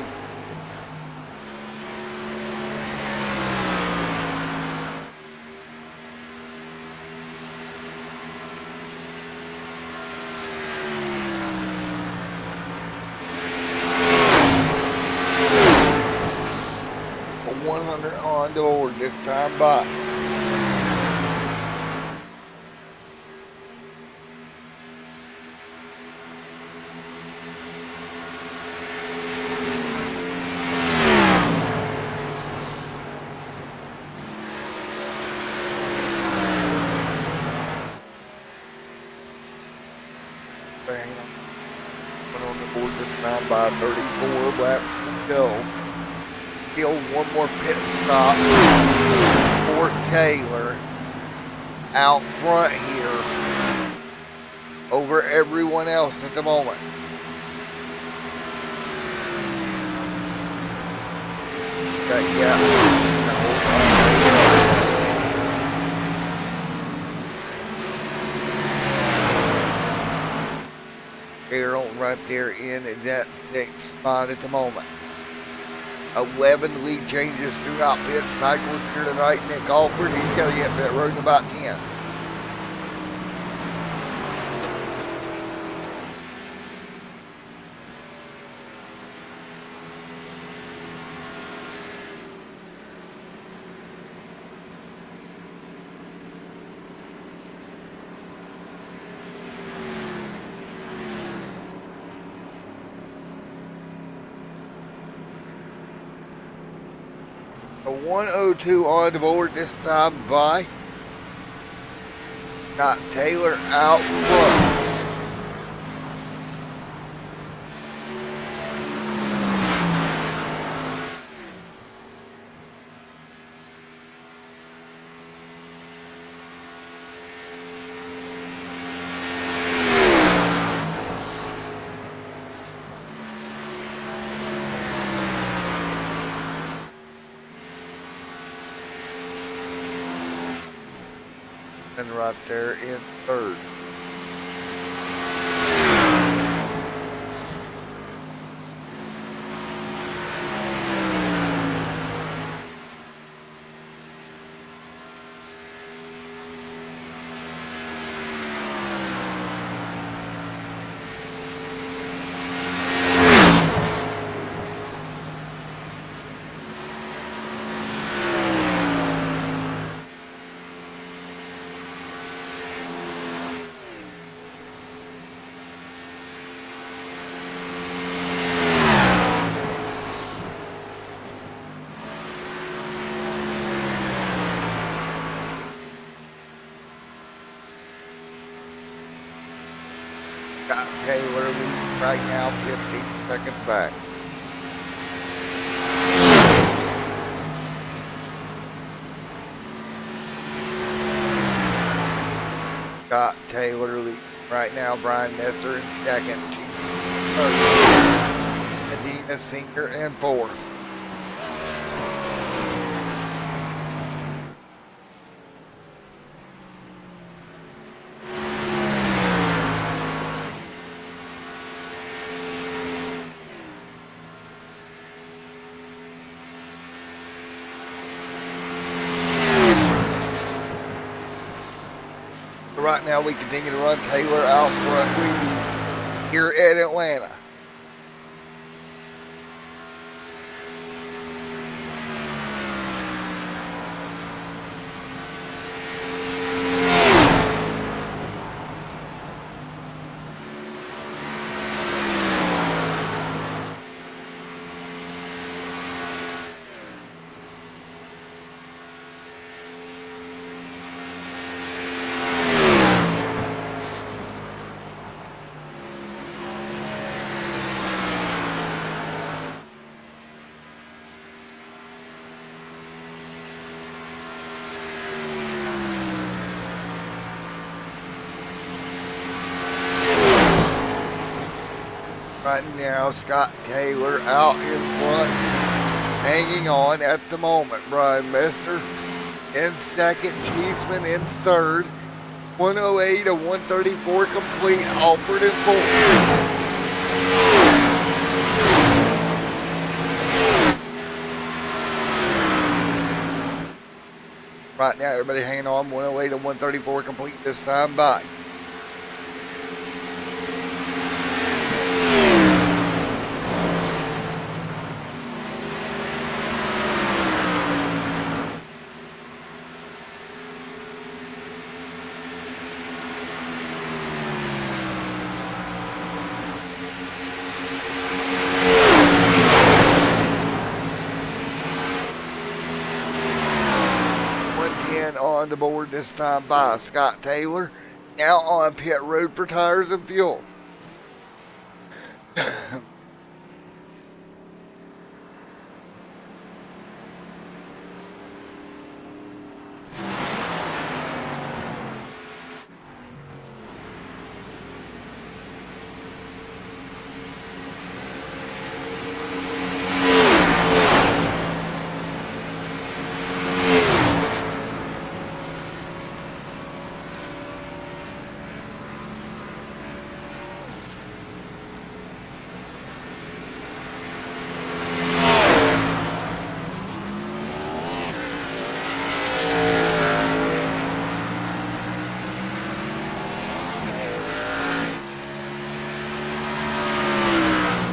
A 100 on the board this time by. One on the board this time by 34 laps to go. Still one more pit stop for Taylor out front here over everyone else at the moment. Okay, yeah. Carroll right there in that 6th spot at the moment. 11 lead changes throughout pit cycles here tonight. Nick Alford, he's got to get pit road in about 10. A 102 on the board this time by. Got Taylor out front. And right there in third. Got Taylor leading right now, 15 seconds back. Got Taylor leading right now, Brian Messer in second, third, Medina Singer in fourth. right now we continue to run Taylor out front leading here at Atlanta. Right now, Scott Taylor out in front, hanging on at the moment. Brian Messer in second, Cheeseman in third. 108 to 134 complete, Alford in fourth. Right now, everybody hanging on, 108 to 134 complete this time by. On the board this time by Scott Taylor. Now on pit road for tires and fuel.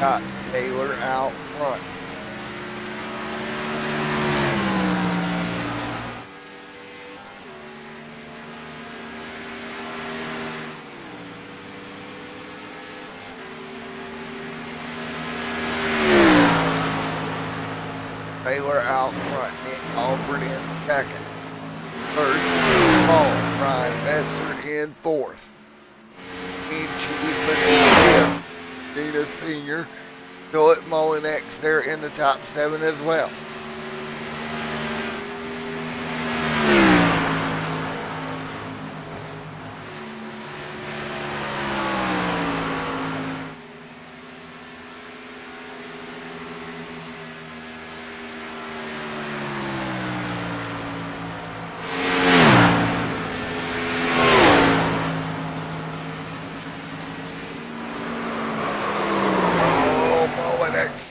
Scott Taylor out front. Taylor out front. Nick Alford in second. Third, Paul Brian Messer in fourth. Gene Cheeseman in fifth. Gina Sr., Philip Molinex there in the top 7 as well.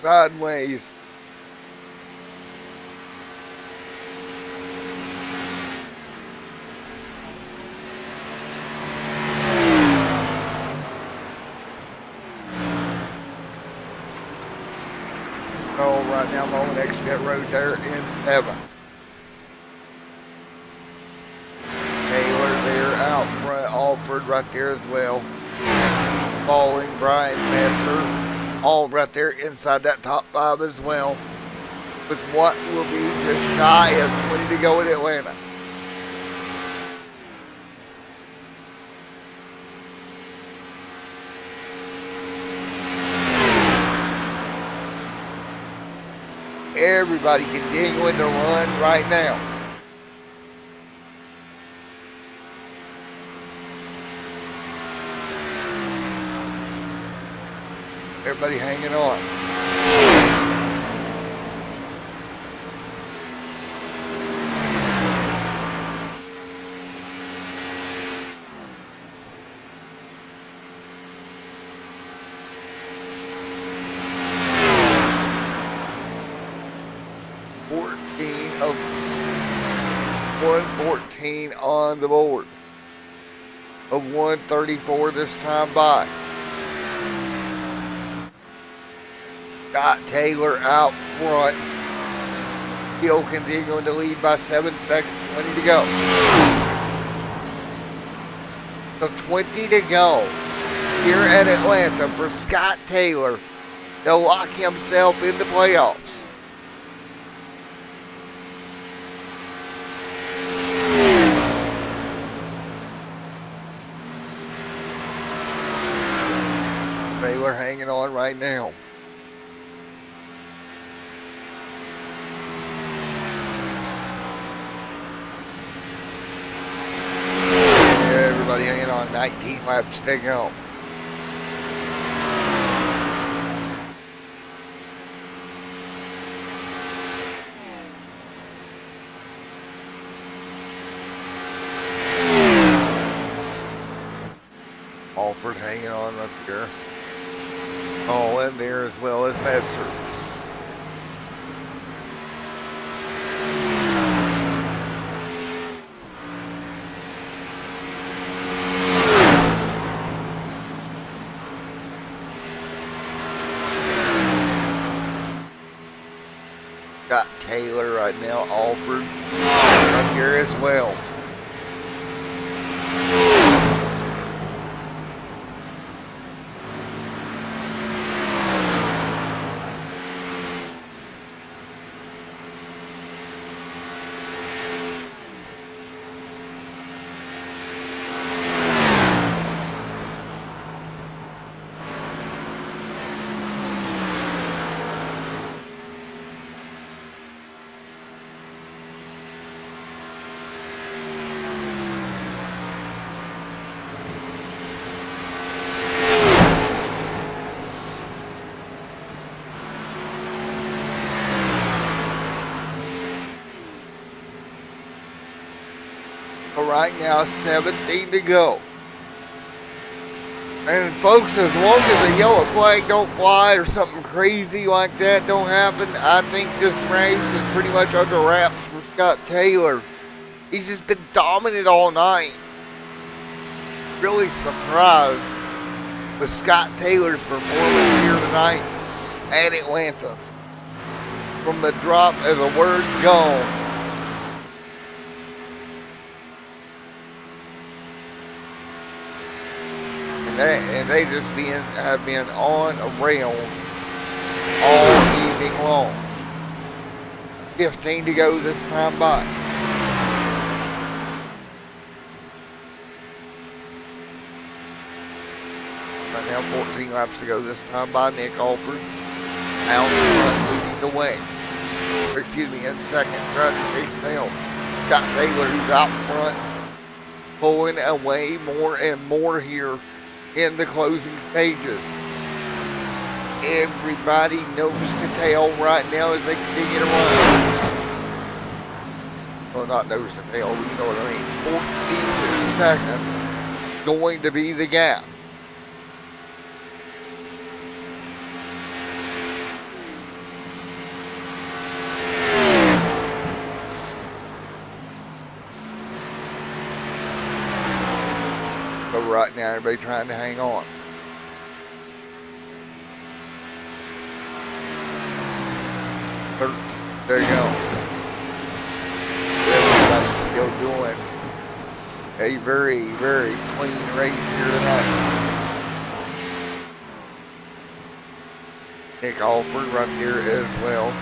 Sideways. So right now I'm on next pit road there in 7. Taylor there out front, Alford right there as well. Following Brian Messer. All right there inside that top 5 as well, with what will be just shy of 20 to go in Atlanta. Everybody continuing to run right now. Everybody hanging on. Of 114 on the board. of 134 this time by. Scott Taylor out front. Still continuing to lead by 7 seconds, 20 to go. So 20 to go here at Atlanta for Scott Taylor to lock himself in the playoffs. Taylor hanging on right now. Everybody hanging on, 19 laps to go. Alford hanging on up here. All in there as well as Messer. Got Taylor right now, Alford up here as well. Right now, 17 to go. And folks, as long as a yellow flag don't fly or something crazy like that don't happen, I think this race is pretty much under wraps for Scott Taylor. He's just been dominant all night. Really surprised with Scott Taylor's performance here tonight at Atlanta. From the drop as a word gone. And they just have been on a rail all evening long. 15 to go this time by. Right now 14 laps to go this time by. Nick Alford out in front leading the way. Excuse me, in second, trying to chase down Scott Taylor, who's out front, pulling away more and more here in the closing stages. Everybody knows to tail right now as they continue to run. Well, not nose to tail, but you know what I mean. 14 seconds going to be the gap. Right now, everybody trying to hang on. There you go. Everybody's still doing a very, very clean race here tonight. Nick Alford right here as well.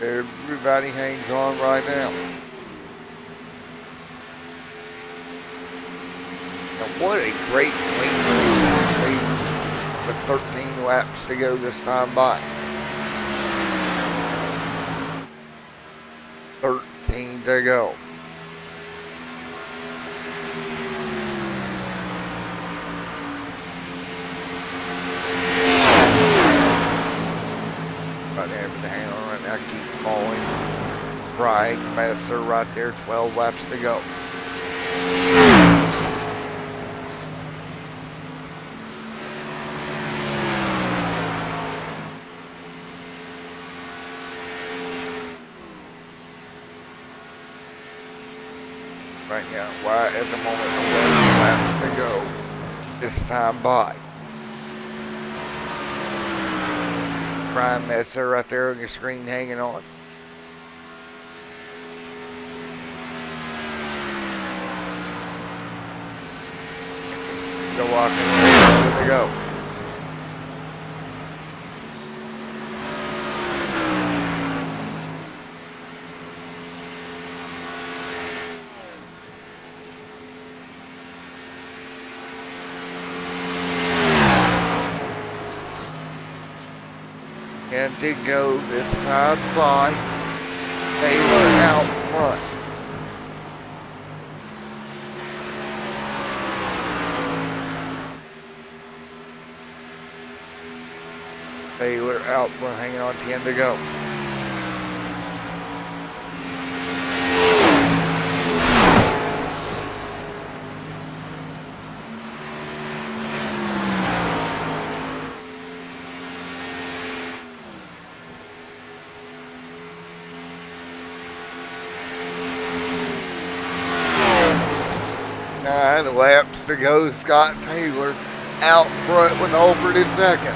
Everybody hangs on right now. Now what a great clean race with 13 laps to go this time by. 13 to go. Right there, but the hang on right now, keep falling. Right, Messer right there, 12 laps to go. Right now, right at the moment, 11 laps to go. This time by. Prime Messer right there on your screen hanging on. Go walking, ready to go. And to go this time by Taylor out front. Taylor out front, hanging on 10 to go. Nine laps to go. Scott Taylor out front with Alfred in second.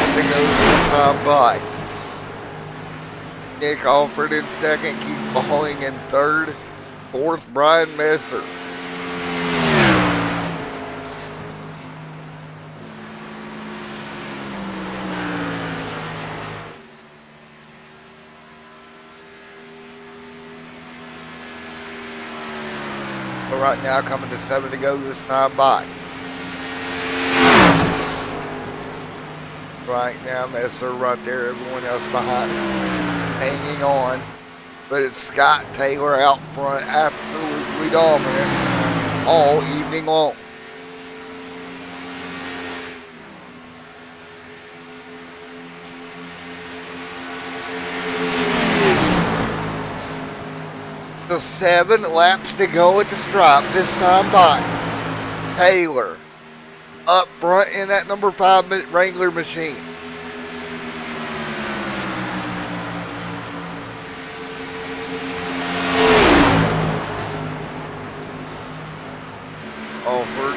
To go this time by. Nick Alford in second, Keith Balling in third, fourth Brian Messer. But right now coming to 7 to go this time by. Right now, Messer right there, everyone else behind him, hanging on. But it's Scott Taylor out front, absolutely dominant all evening long. So 7 laps to go at the stripe this time by. Taylor up front in that number 5 Wrangler machine. Alford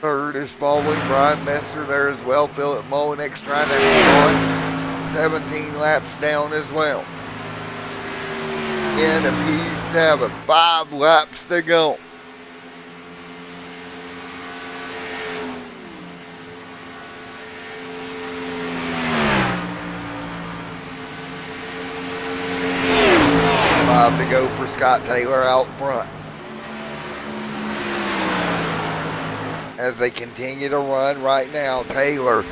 third is following Brian Messer there as well. Philip Molinix trying to hang on. 17 laps down as well. In a P7, 5 laps to go. Five to go for Scott Taylor out front. As they continue to run right now, Taylor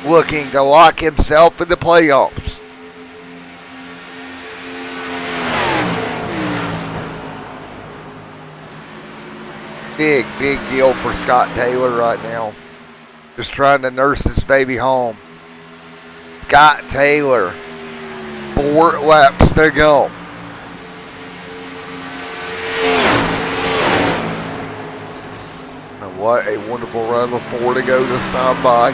looking to lock himself in the playoffs. Big deal for Scott Taylor right now. Just trying to nurse this baby home. Scott Taylor, 4 laps to go. And what a wonderful run with 4 to go this time by.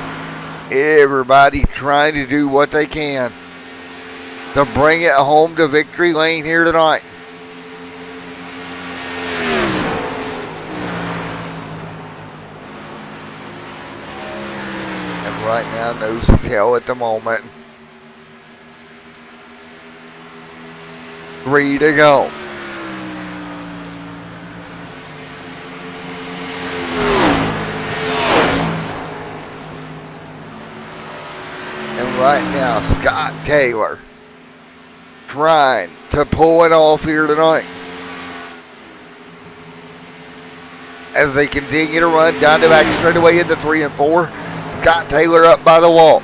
Everybody trying to do what they can to bring it home to victory lane here tonight. Right now, nose to tail at the moment. 3 to go. And right now, Scott Taylor trying to pull it off here tonight. As they continue to run down the back straightaway into 3 and 4. Scott Taylor up by the wall.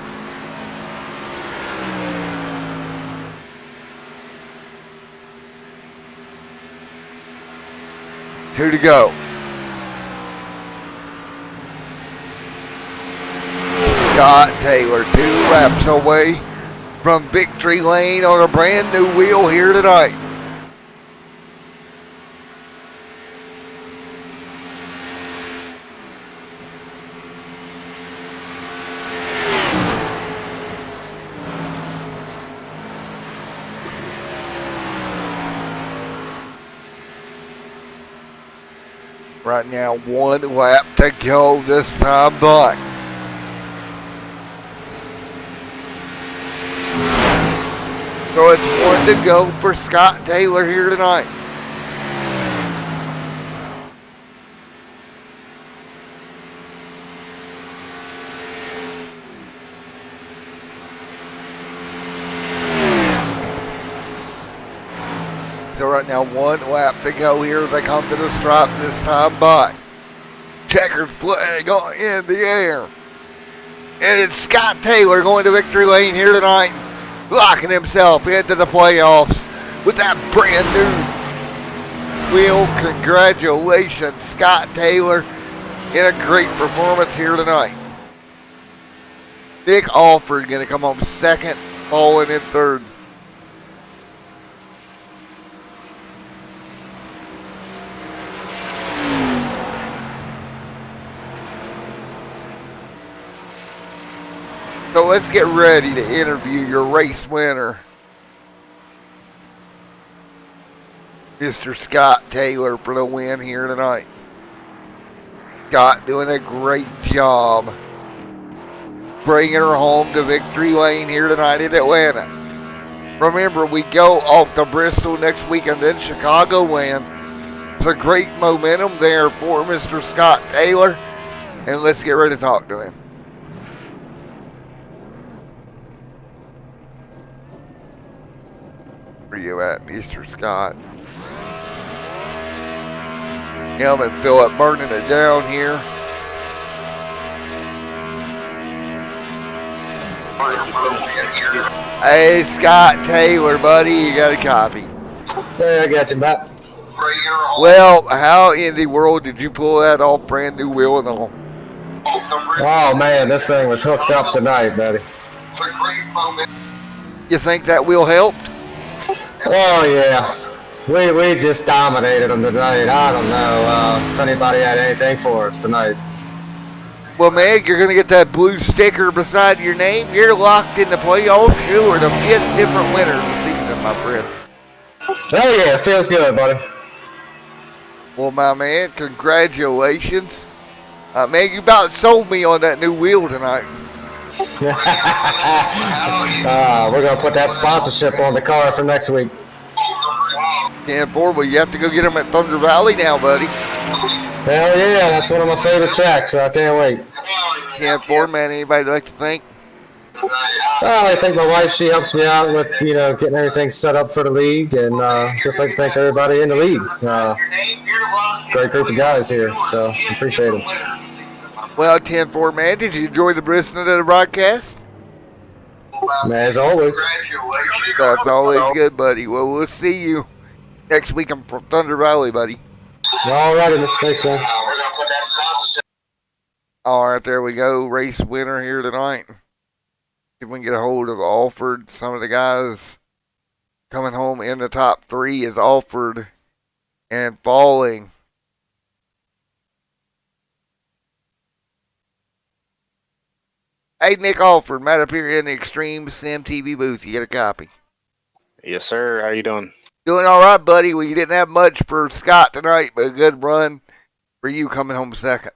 Two to go. Scott Taylor 2 laps away from victory lane on a brand new wheel here tonight. Right now, 1 lap to go this time, but so it's 1 to go for Scott Taylor here tonight. So right now, 1 lap to go here. They come to the stripe this time, but checkered flag in the air. And it's Scott Taylor going to victory lane here tonight, locking himself into the playoffs with that brand new wheel. Congratulations, Scott Taylor, in a great performance here tonight. Nick Alford going to come home second, following in third. So let's get ready to interview your race winner, Mr. Scott Taylor, for the win here tonight. Scott doing a great job bringing her home to victory lane here tonight in Atlanta. Remember, we go off to Bristol next week and then Chicagoland. It's a great momentum there for Mr. Scott Taylor. And let's get ready to talk to him. Where you at, Mr. Scott? Him and Phillip burning it down here. Hey, Scott Taylor, buddy, you got a copy. Hey, I got you back. Well, how in the world did you pull that off brand new wheel and all? Oh man, this thing was hooked up tonight, buddy. You think that wheel helped? Oh yeah, we just dominated them tonight. I don't know if anybody had anything for us tonight. Well, Meg, you're going to get that blue sticker beside your name. You're locked in the playoffs. You are the 5th different winner of the season, my friend. Oh yeah, feels good, buddy. Well, my man, congratulations. Man, you about sold me on that new wheel tonight. We're gonna put that sponsorship on the car for next week. 10-4, well, you have to go get them at Thunder Valley now, buddy. Hell yeah, that's one of my favorite tracks, so I can't wait. 10-4, man, anybody like to thank? Well, I think my wife, she helps me out with, getting everything set up for the league, and just like to thank everybody in the league. Great group of guys here, so appreciate them. Well, 10-4, man, did you enjoy the listening to the broadcast? As always. That's always good, buddy. Well, we'll see you next week from Thunder Valley, buddy. All righty, thanks, man. All right, there we go. Race winner here tonight. If we can get a hold of Alford, some of the guys coming home in the top 3 is Alford and falling. Hey, Nick Alford, Matt up here in the Extreme Sim TV booth. You get a copy? Yes, sir. How you doing? Doing all right, buddy. Well, you didn't have much for Scott tonight, but a good run for you coming home second.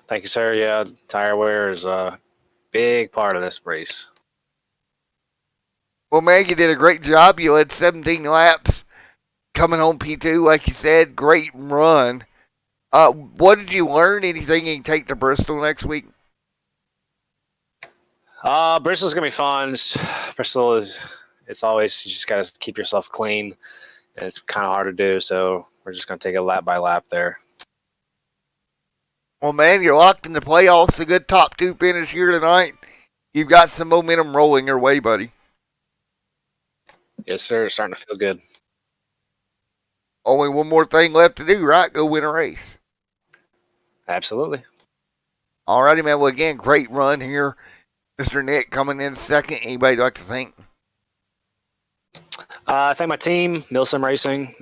Thank you, sir. Yeah, tire wear is a big part of this race. Well, man, you did a great job. You led 17 laps coming home P2, like you said. Great run. What did you learn? Anything you can take to Bristol next week? Bristol's gonna be fun. Bristol it's always, you just gotta keep yourself clean, and it's kind of hard to do. So we're just gonna take it lap by lap there. Well, man, you're locked in the playoffs. A good top 2 finish here tonight. You've got some momentum rolling your way, buddy. Yes, sir. It's starting to feel good. Only one more thing left to do, right? Go win a race. Absolutely. All righty, man. Well, again, great run here. Mr. Nick coming in second. Anybody like to thank? I thank my team, Milsim Racing.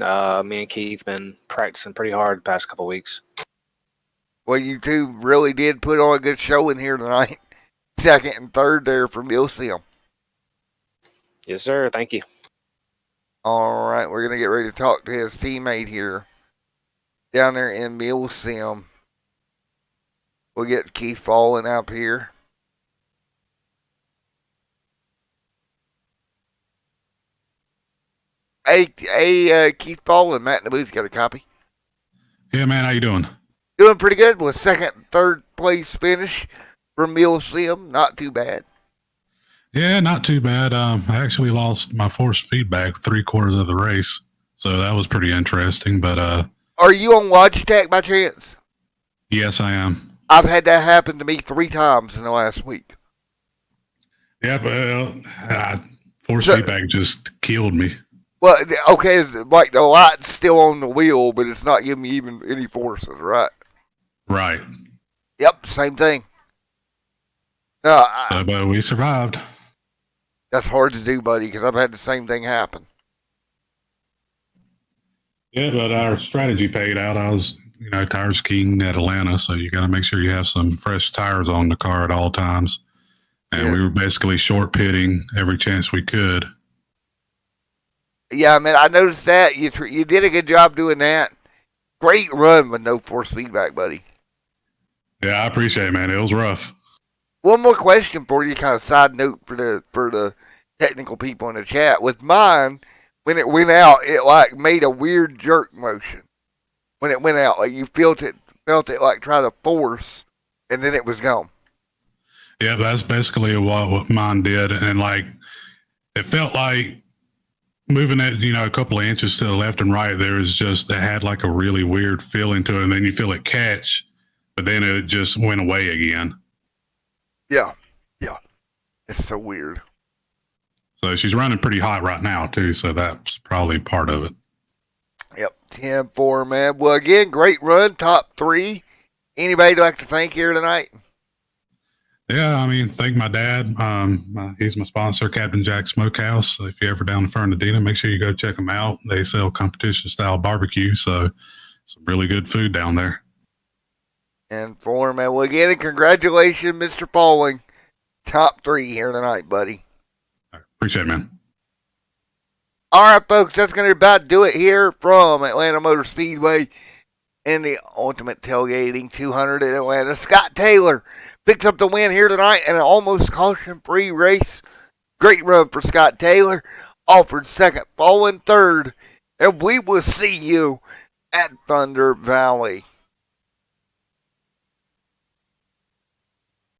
Me and Keith been practicing pretty hard the past couple weeks. Well, you two really did put on a good show in here tonight. Second and third there from Milsim. Yes, sir. Thank you. All right, we're going to get ready to talk to his teammate here. down there in Mill Sim. We'll get Keith Fallen up here. Hey, Keith Fallen, Matt in the booth, got a copy? Yeah, man, how you doing? Doing pretty good with second, third place finish from Mill Sim. Not too bad. Yeah, not too bad. I actually lost my force feedback 3/4 of the race, so that was pretty interesting. But Are you on Logitech by chance? yes, I am. I've had that happen to me 3 times in the last week. Yeah, but force So- feedback just killed me. Well, okay, it's like the light's still on the wheel, but it's not giving me even any forces, right? Right. Yep, same thing. No, But we survived. that's hard to do, buddy, because I've had the same thing happen. Yeah, but our strategy paid out. I was, tires king at Atlanta, so you got to make sure you have some fresh tires on the car at all times. And Yeah. we were basically short pitting every chance we could. Yeah, man, I noticed that. You did a good job doing that. Great run with no force feedback, buddy. Yeah, I appreciate it, man. It was rough. One more question for you, kind of side note for the technical people in the chat. With mine, when it went out, it like made a weird jerk motion. When it went out, like you felt it like try to force, and then it was gone. Yeah, that's basically what mine did. And like, it felt like moving it, a couple of inches to the left and right, it had like a really weird feeling to it. And then you feel it catch, but then it just went away again. Yeah. It's so weird. So she's running pretty hot right now too. So that's probably part of it. Yep, 10-4, man. Well, again, great run, top 3. Anybody like to thank here tonight? Yeah, I mean, thank my dad. He's my sponsor, Captain Jack Smokehouse. So if you're ever down in Fernandina, make sure you go check them out. They sell competition-style barbecue, so some really good food down there. And 4, man. Well, again, congratulations, Mr. Falling. Top 3 here tonight, buddy. All right, appreciate it, man. All right, folks, that's going to about do it here from Atlanta Motor Speedway in the Ultimate Tailgating 200 in Atlanta. Scott Taylor picks up the win here tonight in an almost caution-free race. Great run for Scott Taylor. Offered second, Fallen third. And we will see you at Thunder Valley.